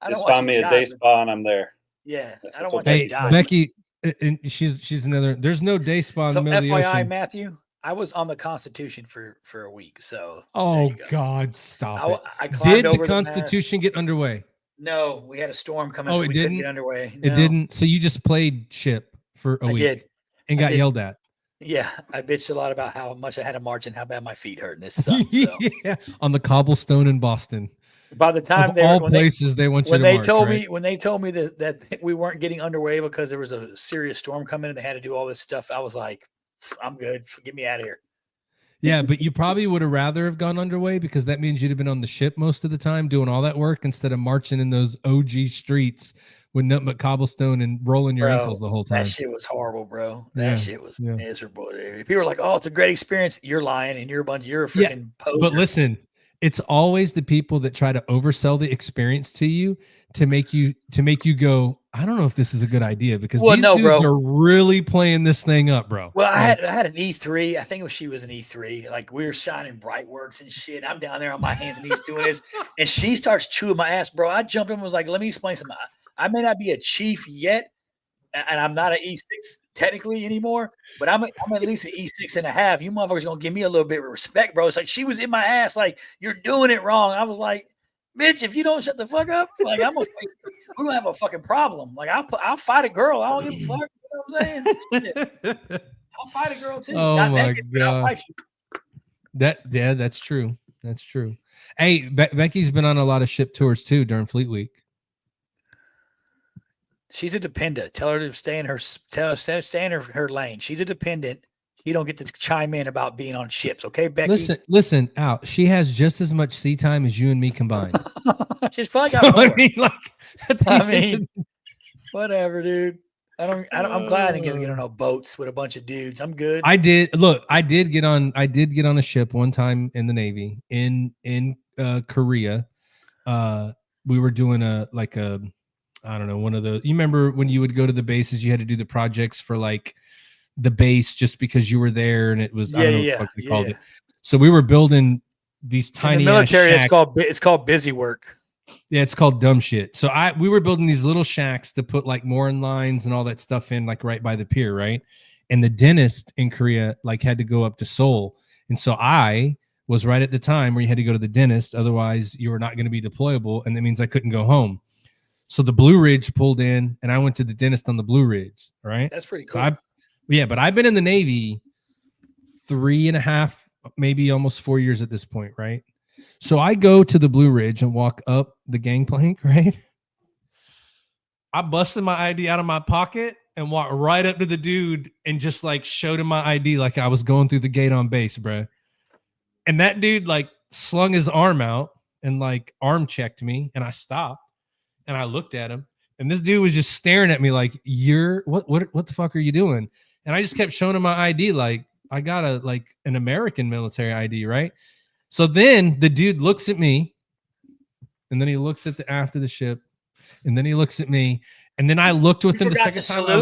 S1: Just find me a day spa and I'm there.
S3: Yeah, I don't want you to die.
S2: Becky, and she's another. There's no day spa in the middle of the ocean.
S3: FYI, Matthew, I was on the Constitution for a week. So
S2: God, stop it!
S3: I climbed
S2: Did
S3: over
S2: the Constitution get underway?
S3: No, we had a storm coming, so we couldn't get underway. No.
S2: It didn't. So you just played ship for a week and got yelled at.
S3: Yeah, I bitched a lot about how much I had to march and how bad my feet hurt, and this sucked. So.
S2: Yeah, on the cobblestone in Boston.
S3: By the time
S2: they want you to march,
S3: when they told me that we weren't getting underway because there was a serious storm coming and they had to do all this stuff, I was like, I'm good. Get me out of here.
S2: Yeah, but you probably would have rather have gone underway because that means you'd have been on the ship most of the time doing all that work instead of marching in those OG streets with nothing but cobblestone and rolling your ankles the whole time.
S3: That shit was horrible, bro. That shit was miserable, dude. If you were like, "Oh, it's a great experience," you're lying and you're a freaking poser.
S2: But listen, it's always the people that try to oversell the experience to you to make you go, I don't know if this is a good idea because these dudes are really playing this thing up, bro.
S3: Well, I had an E3. I think she was an E3. Like, we were shining bright works and shit. I'm down there on my hands and knees doing this, and she starts chewing my ass, bro. I jumped in and was like, "Let me explain something. I may not be a chief yet, and I'm not an E6 technically anymore, but I'm at least an E6.5. You motherfuckers gonna give me a little bit of respect, bro. It's like she was in my ass, like you're doing it wrong. I was like, bitch, if you don't shut the fuck up, like we're gonna have a fucking problem. Like I'll fight a girl. I don't give a fuck. You know what I'm saying? Shit. I'll fight a girl too.
S2: Oh
S3: Not
S2: my
S3: naked, but I'll fight you.
S2: That's true. That's true. Hey, Becky's been on a lot of ship tours too during Fleet Week.
S3: She's a dependent. Tell her to stay in her lane. She's a dependent. You don't get to chime in about being on ships, okay, Becky?
S2: Listen out. She has just as much sea time as you and me combined.
S3: She's probably got more.
S2: I mean,
S3: whatever, dude. I'm glad I didn't get on no boats with a bunch of dudes. I'm good.
S2: I did get on a ship one time in the Navy in Korea. We were doing I don't know, one of the, you remember when you would go to the bases, you had to do the projects for like the base just because you were there, and it was, I don't know what the fuck they called it. So we were building these tiny
S3: in the military,
S2: shacks.
S3: it's called busy work.
S2: Yeah, it's called dumb shit. So we were building these little shacks to put like mooring lines and all that stuff in, like right by the pier, right? And the dentist in Korea like had to go up to Seoul. And so I was right at the time where you had to go to the dentist, otherwise you were not going to be deployable, and that means I couldn't go home. So the Blue Ridge pulled in, and I went to the dentist on the Blue Ridge, right?
S3: That's pretty cool.
S2: So but I've been in the Navy 3.5, maybe almost 4 years at this point, right? So I go to the Blue Ridge and walk up the gangplank, right? I busted my ID out of my pocket and walked right up to the dude and just like showed him my ID like I was going through the gate on base, bro. And that dude like slung his arm out and like arm checked me, and I stopped and I looked at him, and this dude was just staring at me like, what the fuck are you doing? And I just kept showing him my ID like I got an American military ID, right? So then the dude looks at me, and then he looks at the aft of the ship, and then he looks at me, and then I looked with him the second time. I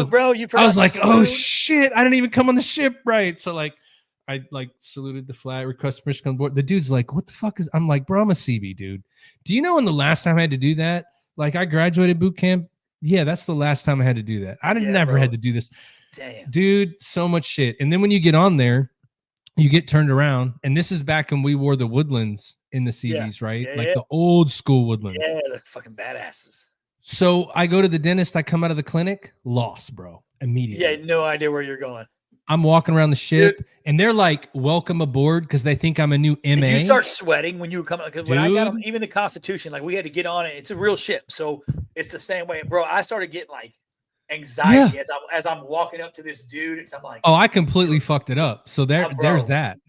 S2: was like, oh shit, I didn't even come on the ship right. So like I like saluted the flag, request permission on board. The dude's like, what the fuck is, I'm like, bro, I'm a CB, dude. Do you know when the last time I had to do that? Like I graduated boot camp. Yeah, that's the last time I had to do that. I never had to do this.
S3: Damn.
S2: Dude, so much shit. And then when you get on there, you get turned around, and this is back when we wore the Woodlands in the CVs, right?
S3: Yeah,
S2: like the old school Woodlands.
S3: Yeah, they're fucking badasses.
S2: So I go to the dentist. I come out of the clinic, lost, bro, immediately.
S3: Yeah, no idea where you're going.
S2: I'm walking around the ship, and they're like, welcome aboard, because they think I'm a new MA.
S3: Did you start sweating when you were coming? Because when I got on, even the Constitution, like we had to get on it. It's a real ship, so it's the same way, bro. I started getting like anxiety as I'm walking up to this dude. I'm like,
S2: oh, I completely fucked it up. So there's that.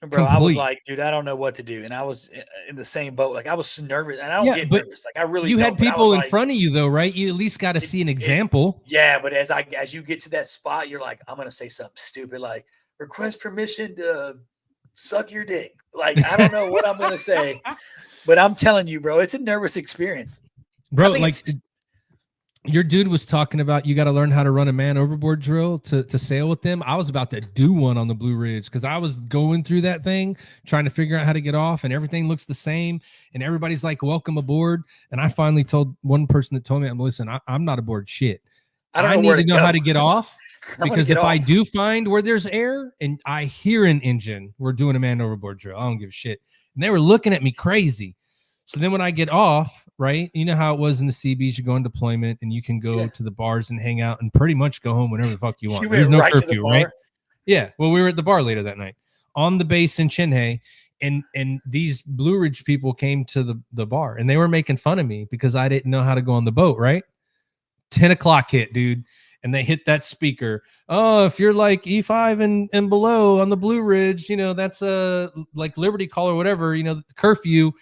S3: Bro, I was like, dude, I don't know what to do. And I was in the same boat. Like I was nervous, and I don't get nervous. Like I really
S2: You
S3: don't,
S2: had people in front of you though, right? You at least got to see an example.
S3: Yeah, but as you get to that spot, you're like, I'm going to say something stupid like request permission to suck your dick. Like, I don't know what I'm going to say, but I'm telling you, bro, it's a nervous experience.
S2: Bro, like your dude was talking about you got to learn how to run a man overboard drill to sail with them. I was about to do one on the Blue Ridge because I was going through that thing, trying to figure out how to get off, and everything looks the same. And everybody's like, welcome aboard. And I finally told one person that told me, listen, I'm not aboard shit. I need to know how to get off because if I do find where there's air and I hear an engine, we're doing a man overboard drill. I don't give a shit. And they were looking at me crazy. So then when I get off, right, you know how it was in the CBs, you go on deployment and you can go to the bars and hang out and pretty much go home whenever the fuck you want. There's no curfew, right? Yeah. Well, we were at the bar later that night on the base in Chinhae, and these Blue Ridge people came to the bar, and they were making fun of me because I didn't know how to go on the boat, right? 10 o'clock hit, dude. And they hit that speaker. Oh, if you're like E5 and below on the Blue Ridge, you know, that's a like Liberty Call or whatever, you know, the curfew.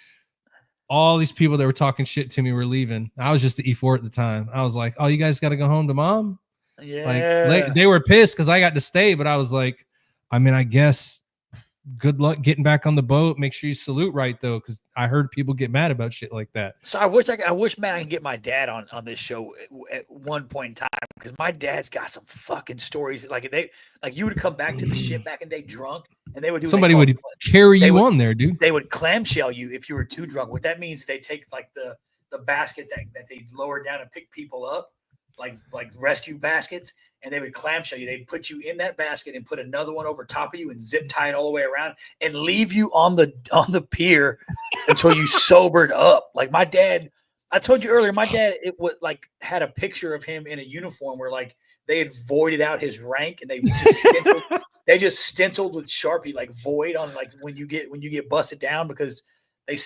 S2: All these people that were talking shit to me were leaving. I was just the E4 at the time. I was like, oh, you guys got to go home to mom?
S3: Yeah.
S2: Like, they were pissed because I got to stay, but I was like, I mean, I guess good luck getting back on the boat. Make sure you salute right, though, because I heard people get mad about shit like that.
S3: So I wish, man, I can get my dad on this show at one point in time, because my dad's got some fucking stories. Like you would come back to the ship back in the day drunk, and they would do
S2: somebody would carry you on there, dude.
S3: They would clamshell you if you were too drunk. What that means, they take like the basket that they lower down and pick people up. like rescue baskets, and they would clamshell you. They'd put you in that basket and put another one over top of you and zip tie it all the way around and leave you on the pier until you sobered up. Like my dad, I told you earlier, my dad had a picture of him in a uniform where like they had voided out his rank and they just stenciled with Sharpie like void on like when you get busted down because they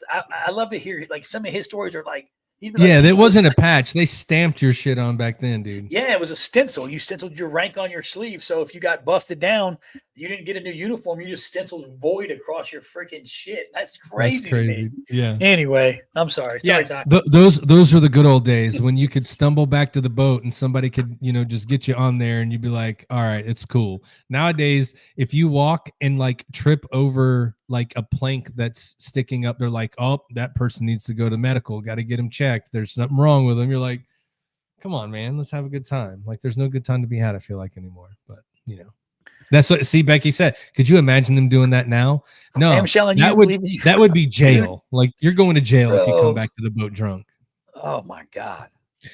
S3: I love to hear like some of his stories are like.
S2: Yeah, that wasn't a patch. They stamped your shit on back then, dude.
S3: Yeah, it was a stencil. You stenciled your rank on your sleeve. So if you got busted down, you didn't get a new uniform. You just stenciled void across your freaking shit. That's crazy.
S2: That's crazy. Yeah.
S3: Anyway, I'm sorry. Sorry, Ty.
S2: Those were the good old days when you could stumble back to the boat and somebody could, just get you on there and you'd be like, all right, it's cool. Nowadays, if you walk and like trip over like a plank that's sticking up, they're like, oh, that person needs to go to medical. Got to get him checked. There's something wrong with him. You're like, come on, man, let's have a good time. Like there's no good time to be had, I feel like, anymore. But that's what Becky said. Could you imagine them doing that now? No, that would be jail. Like you're going to jail if you come back to the boat drunk.
S3: Oh my God.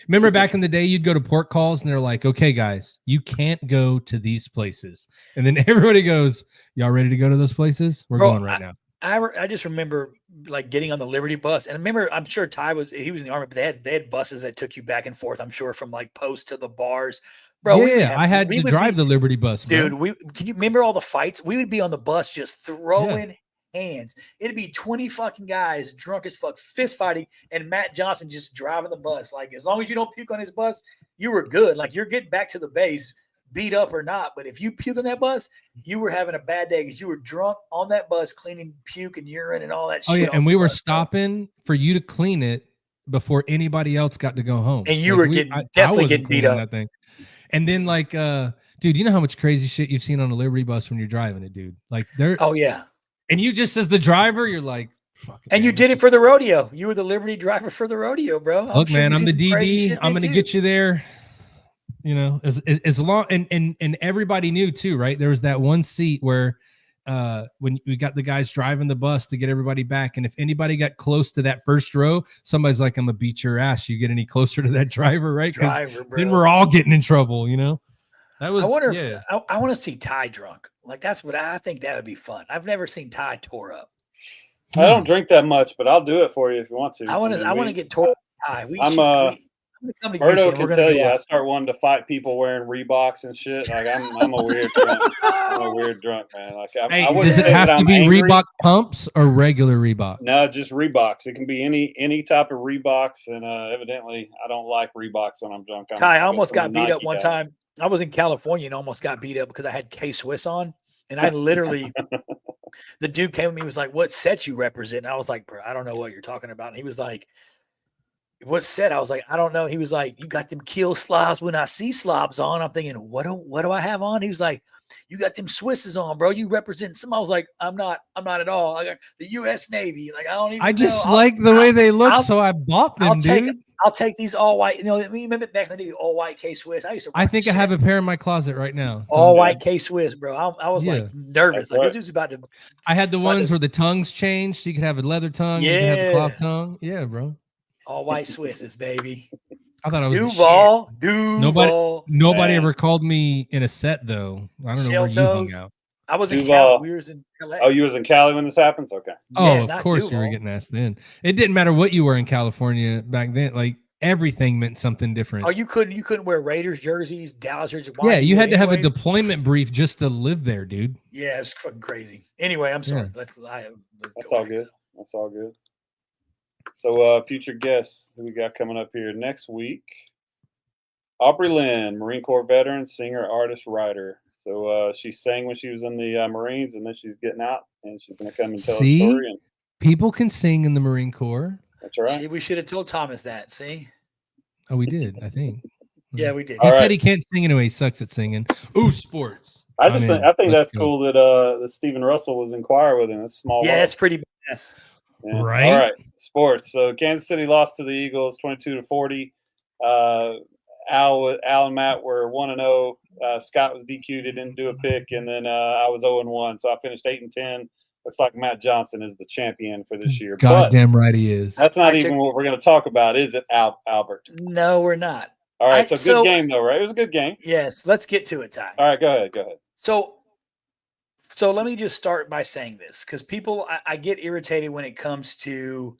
S2: Remember back in the day, you'd go to port calls and they're like, okay, guys, you can't go to these places. And then everybody goes, y'all ready to go to those places? We're going right now.
S3: I just remember like getting on the Liberty bus, and I remember I'm sure Ty was in the Army, but they had buses that took you back and forth. I'm sure from like post to the bars, bro.
S2: Yeah, I had to drive the Liberty bus, bro.
S3: Dude. Can you remember all the fights? We would be on the bus just throwing hands. It'd be 20 fucking guys drunk as fuck, fist fighting, and Matt Johnson just driving the bus. Like as long as you don't puke on his bus, you were good. Like you're getting back to the base. Beat up or not, but if you puke on that bus, you were having a bad day because you were drunk on that bus cleaning puke and urine and all that shit.
S2: Oh yeah, and we were stopping for you to clean it before anybody else got to go home.
S3: And you were definitely getting beat up.
S2: That thing. And then like, dude, you know how much crazy shit you've seen on a Liberty bus when you're driving it, dude? Like
S3: oh yeah.
S2: And you just as the driver, you're like, fuck.
S3: And you did it for the rodeo. You were the Liberty driver for the rodeo, bro.
S2: Look, man, I'm the DD. I'm gonna get you there. As long and everybody knew too, right? There was that one seat where when we got the guys driving the bus to get everybody back, and if anybody got close to that first row, somebody's like, I'm gonna beat your ass. You get any closer to that driver, right? Then we're all getting in trouble, That was
S3: I want to see Ty drunk. Like that's what I think that would be fun. I've never seen Ty tore up.
S1: I don't drink that much, but I'll do it for you if you want to.
S3: I want to get tore up. Ty.
S1: Berto can tell you, I start wanting to fight people wearing Reeboks and shit. Like I'm a weird drunk. I'm a weird drunk, man. Like
S2: does it have to be angry. Reebok pumps or regular Reebok?
S1: No, just Reeboks. It can be any type of Reeboks, and evidently I don't like Reeboks when I'm drunk.
S3: Ty, I almost got beat up one time. I was in California and almost got beat up because I had K-Swiss on, and I literally the dude came to me and was like, "What set you represent?" And I was like, "Bro, I don't know what you're talking about." And he was like, "What set?" I was like, "I don't know." He was like, "You got them kill slobs when I see slobs on." I'm thinking, what do I have on? He was like, "You got them Swisses on, bro. You represent some." I was like, I'm not at all. I got the U.S. Navy. Like I don't even.
S2: I just like the way they look, so I bought them, dude.
S3: I'll take these all white. Remember back in the day, all white K-Swiss.
S2: I think I have a pair in my closet right now.
S3: All white K-Swiss, bro. I was like nervous. Like this dude's about to.
S2: I had the ones where the tongues changed. So you could have a leather tongue. You could have a cloth tongue. Yeah, bro.
S3: All white Swisses, baby.
S2: I thought I was
S3: Duval.
S2: Nobody ever called me in a set though. I don't know where you hung out.
S3: I was in Cali. We was in LA.
S1: Oh, you was in Cali when this happens? Okay.
S2: Oh, of course you were getting asked then. It didn't matter what you were in California back then. Like everything meant something different.
S3: Oh, you couldn't wear Raiders jerseys, Dallas jerseys.
S2: Yeah, you had to have a deployment brief just to live there, dude.
S3: Yeah, it's fucking crazy. Anyway, I'm sorry.
S1: That's all good. That's all good. So, future guests who we got coming up here next week. Aubrey Lynn, Marine Corps veteran, singer, artist, writer. So she sang when she was in the Marines, and then she's getting out, and she's going to come and tell a story. And
S2: people can sing in the Marine Corps.
S1: That's right.
S3: See, we should have told Thomas that. See?
S2: Oh, we did, I think.
S3: Yeah, we did.
S2: He said he can't sing anyway. He sucks at singing. Ooh, sports.
S1: I think that's cool that Stephen Russell was in choir with him. It's small.
S3: Yeah, it's pretty badass.
S1: Yeah.
S2: Right.
S1: All right. Sports. So Kansas City lost to the Eagles 22-40. Al and Matt were 1-0. Scott was DQ'd. He didn't do a pick, and then I was 0-1. So I finished 8-10. Looks like Matt Johnson is the champion for this year.
S2: Goddamn right he is.
S1: That's not even what we're going to talk about, is it, Albert?
S3: No, we're not.
S1: All right, so good game though, right? It was a good game.
S3: Yes, let's get to it, Ty.
S1: All right, go ahead.
S3: So let me just start by saying this, because people, I get irritated when it comes to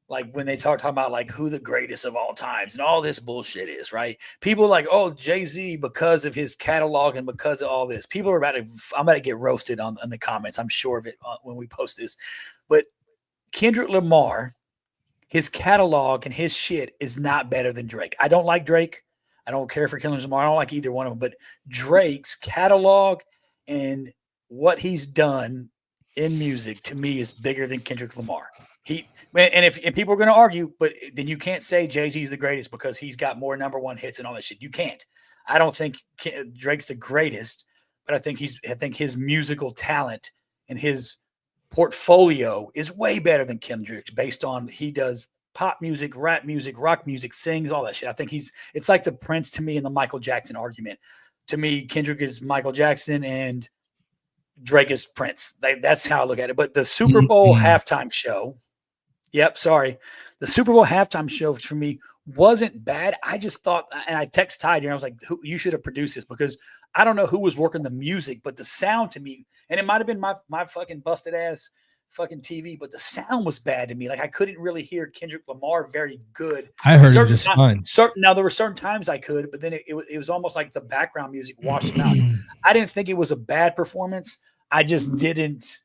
S3: like when they talk about like who the greatest of all times and all this bullshit is, right? People like, oh, Jay-Z because of his catalog and because of all this. People are I'm about to get roasted in the comments. I'm sure of it when we post this. But Kendrick Lamar, his catalog and his shit is not better than Drake. I don't like Drake. I don't care for Kendrick Lamar. I don't like either one of them. But Drake's catalog and what he's done in music to me is bigger than Kendrick Lamar. And people are going to argue, but then you can't say Jay-Z's the greatest because he's got more number one hits and all that shit. You can't. I don't think Drake's the greatest, but I think his musical talent and his portfolio is way better than Kendrick's based on he does pop music, rap music, rock music, sings, all that shit. I think it's like the Prince to me and the Michael Jackson argument. To me, Kendrick is Michael Jackson and Drake is Prince. That's how I look at it. But the Super Bowl halftime show, the Super Bowl halftime show for me wasn't bad. I just thought, and I text Ty here, I was like, you should have produced this, because I don't know who was working the music, but the sound to me, and it might have been my fucking busted ass fucking TV, but the sound was bad to me. Like I couldn't really hear Kendrick Lamar very good.
S2: I heard it just fine.
S3: Now there were certain times I could, but then it was almost like the background music washed him out. I didn't think it was a bad performance. I just didn't.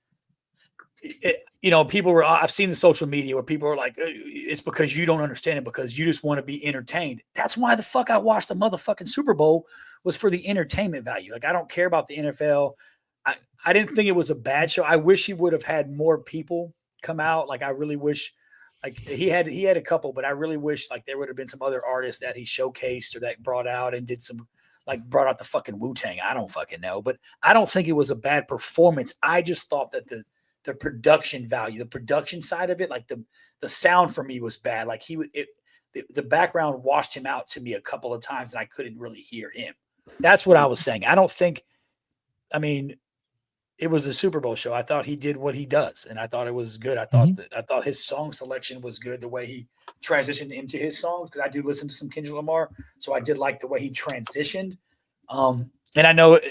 S3: People were. I've seen the social media where people are like, "It's because you don't understand it, because you just want to be entertained." That's why the fuck I watched the motherfucking Super Bowl, was for the entertainment value. Like I don't care about the NFL. I didn't think it was a bad show. I wish he would have had more people come out. Like I really wish, like he had a couple, but I really wish like there would have been some other artists that he showcased or that brought out and did some, like brought out the fucking Wu-Tang. I don't fucking know, but I don't think it was a bad performance. I just thought that the production value, the production side of it, like the sound for me was bad. Like the background washed him out to me a couple of times and I couldn't really hear him. That's what I was saying. It was a Super Bowl show. I thought he did what he does, and I thought it was good. I thought his song selection was good, the way he transitioned into his songs, because I do listen to some Kendrick Lamar, so I did like the way he transitioned. And I know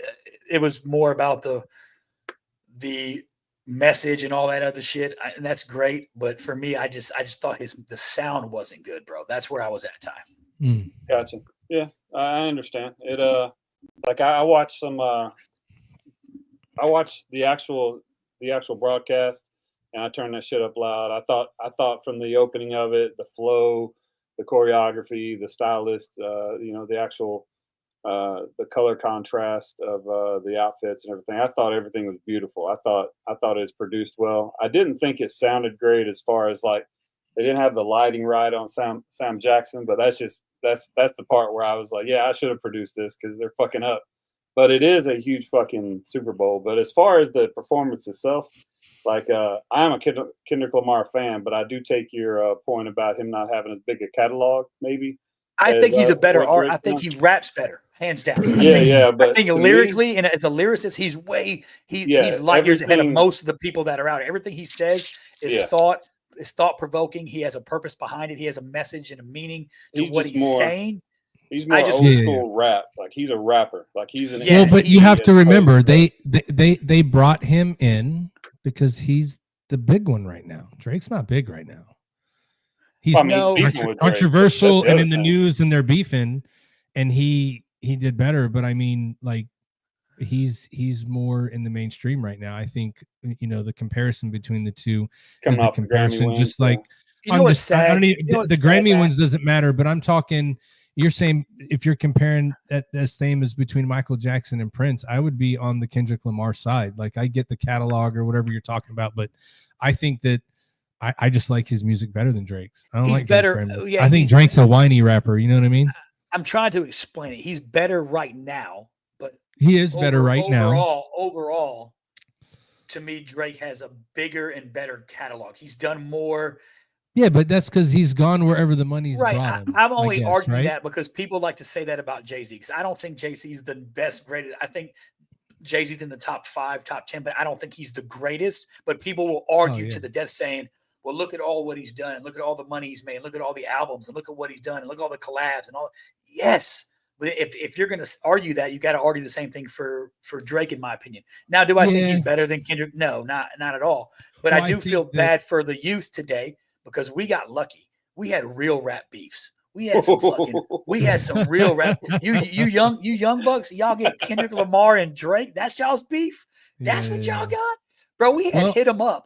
S3: it was more about the message and all that other shit, and that's great. But for me, I just thought the sound wasn't good, bro. That's where I was at time.
S1: Gotcha. Yeah, I understand it. Like I watched some. I watched the actual broadcast, and I turned that shit up loud. I thought from the opening of it, the flow, the choreography, the stylist, the actual the color contrast of the outfits and everything. I thought everything was beautiful. I thought it was produced well. I didn't think it sounded great as far as like they didn't have the lighting right on Sam Jackson, but that's the part where I was like, yeah, I should have produced this because they're fucking up. But it is a huge fucking Super Bowl. But as far as the performance itself, like I am a Kendrick Lamar fan, but I do take your point about him not having as big a catalog, maybe.
S3: I think he's a better artist. I think he raps better, hands down.
S1: But
S3: I think lyrically and as a lyricist, he's light years ahead of most of the people that are out. Everything he says is thought provoking. He has a purpose behind it. He has a message and a meaning to what he's saying.
S1: He's more old school rap. Like he's a rapper. Like he's an.
S2: Well, but you have to remember they brought him in because he's the big one right now. Drake's not big right now. He's controversial and in the news, and they're beefing, and he did better. But I mean, like he's more in the mainstream right now. I think the comparison between the two
S1: coming off the Grammy wins,
S2: just like the Grammy wins doesn't matter. But I'm talking. You're saying if you're comparing that same as between Michael Jackson and Prince, I would be on the Kendrick Lamar side. Like I get the catalog or whatever you're talking about, but I think that I just like his music better than Drake's. I don't like better. I think Drake's a whiny rapper. You know what I mean?
S3: I'm trying to explain it. He's better right now, but
S2: he is better now.
S3: Overall, to me, Drake has a bigger and better catalog. He's done more.
S2: Yeah, but that's because he's gone wherever the money's brought him.
S3: I'm only arguing that because people like to say that about Jay-Z, because I don't think Jay-Z's the best graded. I think Jay-Z's in the top 5, top 10, but I don't think he's the greatest. But people will argue to the death saying, well, look at all what he's done, and look at all the money he's made, and look at all the albums, and look at what he's done, and look at all the collabs and all. Yes. But if you're going to argue that, you got to argue the same thing for Drake, in my opinion. Now, do I think he's better than Kendrick? No, not at all. But I do feel bad for the youth today because we got lucky. We had real rap beefs. We had some real rap. You young bucks, y'all get Kendrick Lamar and Drake. That's y'all's beef. That's what y'all got, bro. We had hit them up.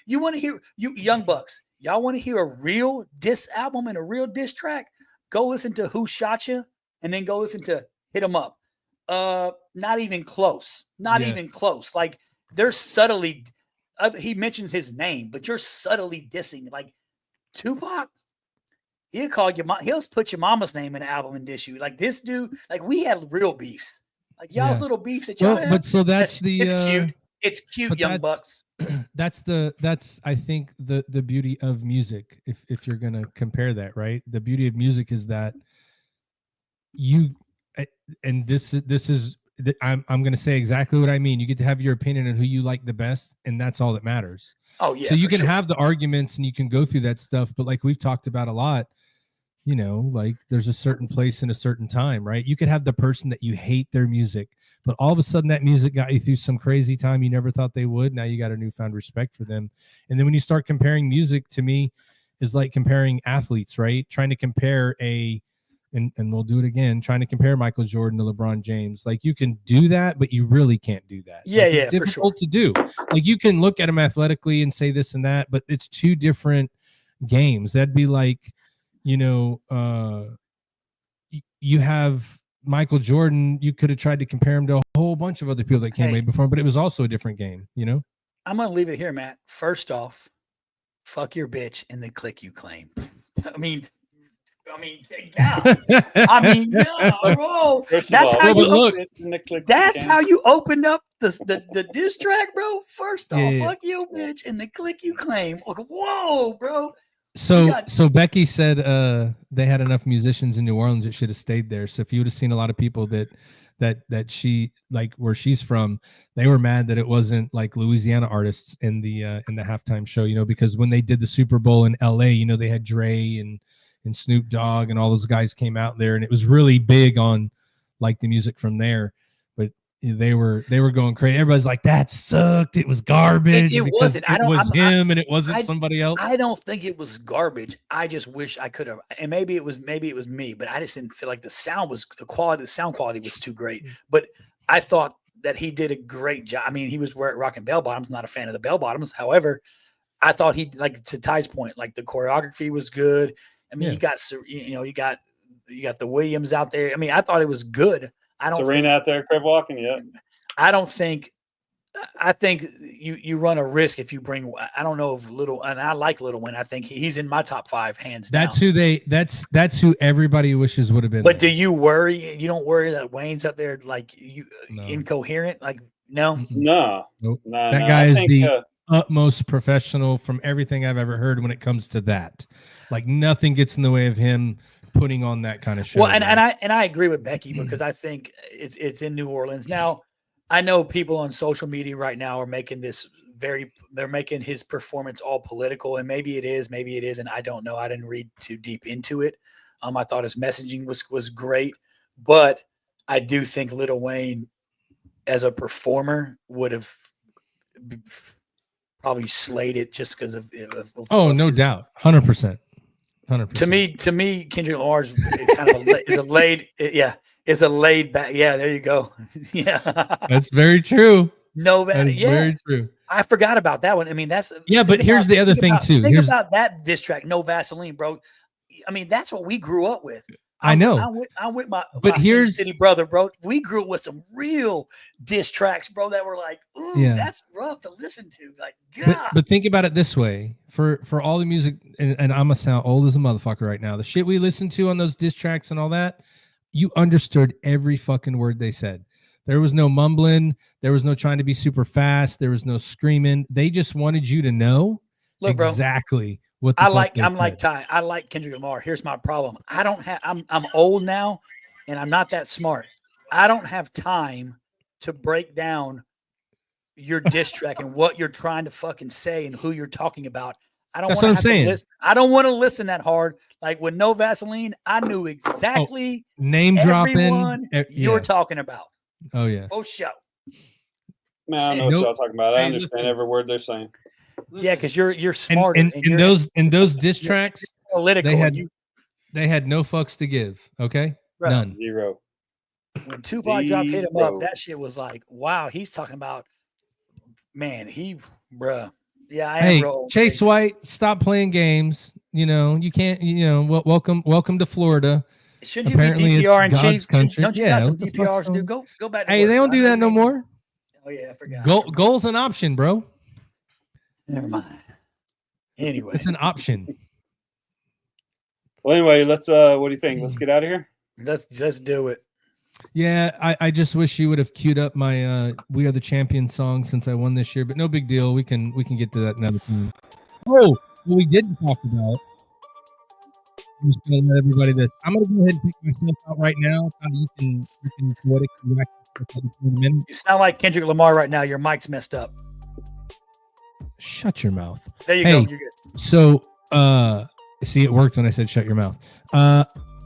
S3: You want to hear you young bucks? Y'all want to hear a real diss album and a real diss track? Go listen to Who Shot You, and then go listen to Hit 'Em Up. Not even close. Not even close. Like they're subtly. He mentions his name, but you're subtly dissing. Like Tupac, he'll call your mom. He'll put your mama's name in an album and diss you. Like this dude. Like we had real beefs. Like y'all's little beefs that y'all have.
S2: But so it's
S3: cute. It's cute, young bucks.
S2: That's I think the beauty of music. If you're gonna compare that, right? The beauty of music is that I'm going to say exactly what I mean. You get to have your opinion on who you like the best, and that's all that matters.
S3: Oh yeah.
S2: So you can have the arguments and you can go through that stuff, but like we've talked about a lot, like there's a certain place in a certain time, right? You could have the person that you hate their music, but all of a sudden that music got you through some crazy time you never thought they would. Now you got a newfound respect for them. And then when you start comparing music, to me, is like comparing athletes, right? Trying to compare and we'll do it again, trying to compare Michael Jordan to LeBron James. Like you can do that, but you really can't do that.
S3: Yeah,
S2: it's difficult to do. Like you can look at him athletically and say this and that, but it's two different games. That'd be like, you have Michael Jordan. You could have tried to compare him to a whole bunch of other people that came way before him, but it was also a different game,
S3: I'm going to leave it here, Matt. First off, fuck your bitch and then click you claim. Yeah, bro. That's how you opened up the diss track, bro. First off, fuck you, bitch, and the click you claim. Like, whoa, bro.
S2: So Becky said they had enough musicians in New Orleans that should have stayed there. So if you would have seen a lot of people that she like where she's from, they were mad that it wasn't like Louisiana artists in the halftime show, because when they did the Super Bowl in LA, they had Dre and Snoop Dogg and all those guys came out there, and it was really big on like the music from there. But they were going crazy. Everybody's like, that sucked. It was garbage. It wasn't. It was him, and it wasn't somebody else.
S3: I don't think it was garbage. I just wish I could have. And maybe it was me, but I just didn't feel like the sound quality was too great. But I thought that he did a great job. I mean, he was rocking bell bottoms. Not a fan of the bell bottoms. However, I thought he, like to Ty's point, like the choreography was good. I mean, you got the Williams out there. I mean, I thought it was good.
S1: Serena out there crib walking. Yeah.
S3: I think you run a risk if you bring. I don't know if and I like Lil Wayne. I think he's in my top 5 hands down.
S2: That's who everybody wishes would have been.
S3: But do you worry? You don't worry that Wayne's up there like incoherent? Like no.
S2: Nope. That guy is the utmost professional from everything I've ever heard when it comes to that. Like nothing gets in the way of him putting on that kind of show.
S3: Well, and I agree with Becky because I think it's in New Orleans. Now, I know people on social media right now are making they're making his performance all political, and maybe it is, maybe it isn't. I don't know. I didn't read too deep into it. I thought his messaging was great, but I do think Lil Wayne as a performer would have probably slayed it just because of
S2: no doubt. 100%.
S3: 100%. To me, Kendrick Lamar is kind of is a laid back. Yeah, there you go. Yeah,
S2: that's very true.
S3: Very true. I forgot about that one. I mean,
S2: but here's the other thing too.
S3: Think about that diss track, No Vaseline, bro. I mean, that's what we grew up with.
S2: I know.
S3: I'm with my
S2: here's
S3: city brother, bro. We grew up with some real diss tracks, bro, that were like, ooh, that's rough to listen to. Like, God.
S2: But think about it this way: for all the music, and I'm gonna sound old as a motherfucker right now. The shit we listened to on those diss tracks and all that, you understood every fucking word they said. There was no mumbling. There was no trying to be super fast. There was no screaming. They just wanted you to know exactly what the
S3: I'm like Ty. I like Kendrick Lamar. Here's my problem. I'm old now and I'm not that smart. I don't have time to break down your diss track and what you're trying to fucking say and who you're talking about.
S2: That's what I'm saying.
S3: I don't want to listen that hard. Like with no Vaseline, I knew exactly
S2: name
S3: everyone
S2: dropping.
S3: you're talking about.
S2: Oh yeah.
S3: Oh show.
S1: Man, I don't know what y'all talking about. I understand every word they're saying.
S3: Yeah, because you're smarter.
S2: And in those diss tracks,
S3: political.
S2: They had no fucks to give. Okay,
S3: right.
S2: None.
S1: Zero.
S3: When Tupac dropped "Hit 'Em Up," that shit was like, wow. He's talking about, man. Bruh. Yeah, I am. Hey,
S2: Chase White, stop playing games. You know you can't. You know, welcome to Florida.
S3: Shouldn't you be DPR and Chiefs? Don't you got some DPRs to do? Go back.
S2: Hey, they don't do that no more.
S3: Oh yeah, I forgot.
S2: Goal's an option, bro.
S3: Never mind. Anyway,
S2: it's an option.
S1: Well, anyway, let's. What do you think? Let's get out of here.
S3: Let's do it.
S2: Yeah, I just wish you would have queued up my "We Are the Champions" song since I won this year, but no big deal. We can get to that another time. Oh, what we didn't talk about. I'm just going to let everybody this. I'm going to go ahead and pick myself out right now. You can poetically react in a minute.
S3: You sound like Kendrick Lamar right now. Your mic's messed up.
S2: Shut your mouth.
S3: There you go. You're good.
S2: So, see, it worked when I said shut your mouth.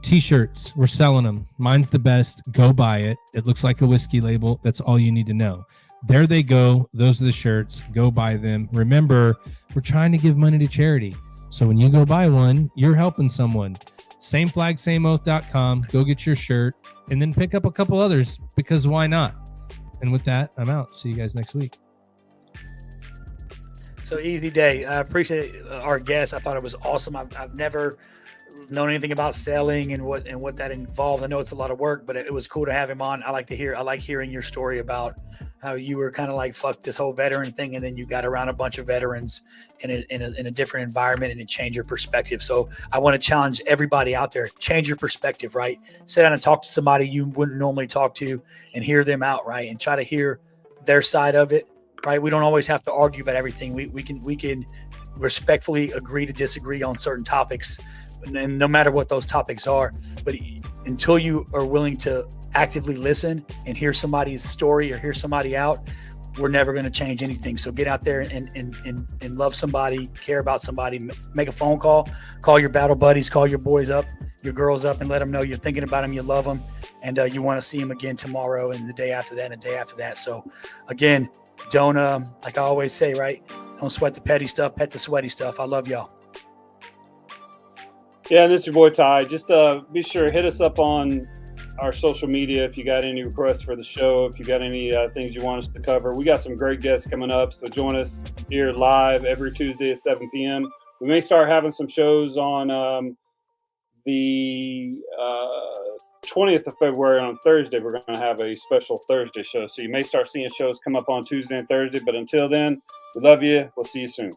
S2: T-shirts, we're selling them. Mine's the best. Go buy it. It looks like a whiskey label. That's all you need to know. There they go. Those are the shirts. Go buy them. Remember, we're trying to give money to charity. So when you go buy one, you're helping someone. SameFlagSameOath.com. Go get your shirt and then pick up a couple others because why not? And with that, I'm out. See you guys next week.
S3: So easy day. I appreciate our guest. I thought it was awesome. I've never known anything about selling and what that involved. I know it's a lot of work, but it was cool to have him on. I like hearing your story about how you were kind of like, fuck this whole veteran thing. And then you got around a bunch of veterans in a different environment and it changed your perspective. So I want to challenge everybody out there, change your perspective, right? Sit down and talk to somebody you wouldn't normally talk to and hear them out, right? And try to hear their side of it, right? We don't always have to argue about everything. We can respectfully agree to disagree on certain topics, and no matter what those topics are. But until you are willing to actively listen and hear somebody's story or hear somebody out, we're never going to change anything. So get out there and love somebody, care about somebody, make a phone call your battle buddies, call your boys up, your girls up, and let them know you're thinking about them, you love them, and you want to see them again tomorrow and the day after that and the day after that. So again, don't, like I always say, right? Don't sweat the petty stuff, pet the sweaty stuff. I love y'all.
S1: Yeah, and this is your boy Ty. Just be sure to hit us up on our social media if you got any requests for the show, if you got any things you want us to cover. We got some great guests coming up, so join us here live every Tuesday at 7 p.m. We may start having some shows on the 20th of February on Thursday. We're going to have a special Thursday show, so you may start seeing shows come up on Tuesday and Thursday, but until then, we love you. We'll see you soon.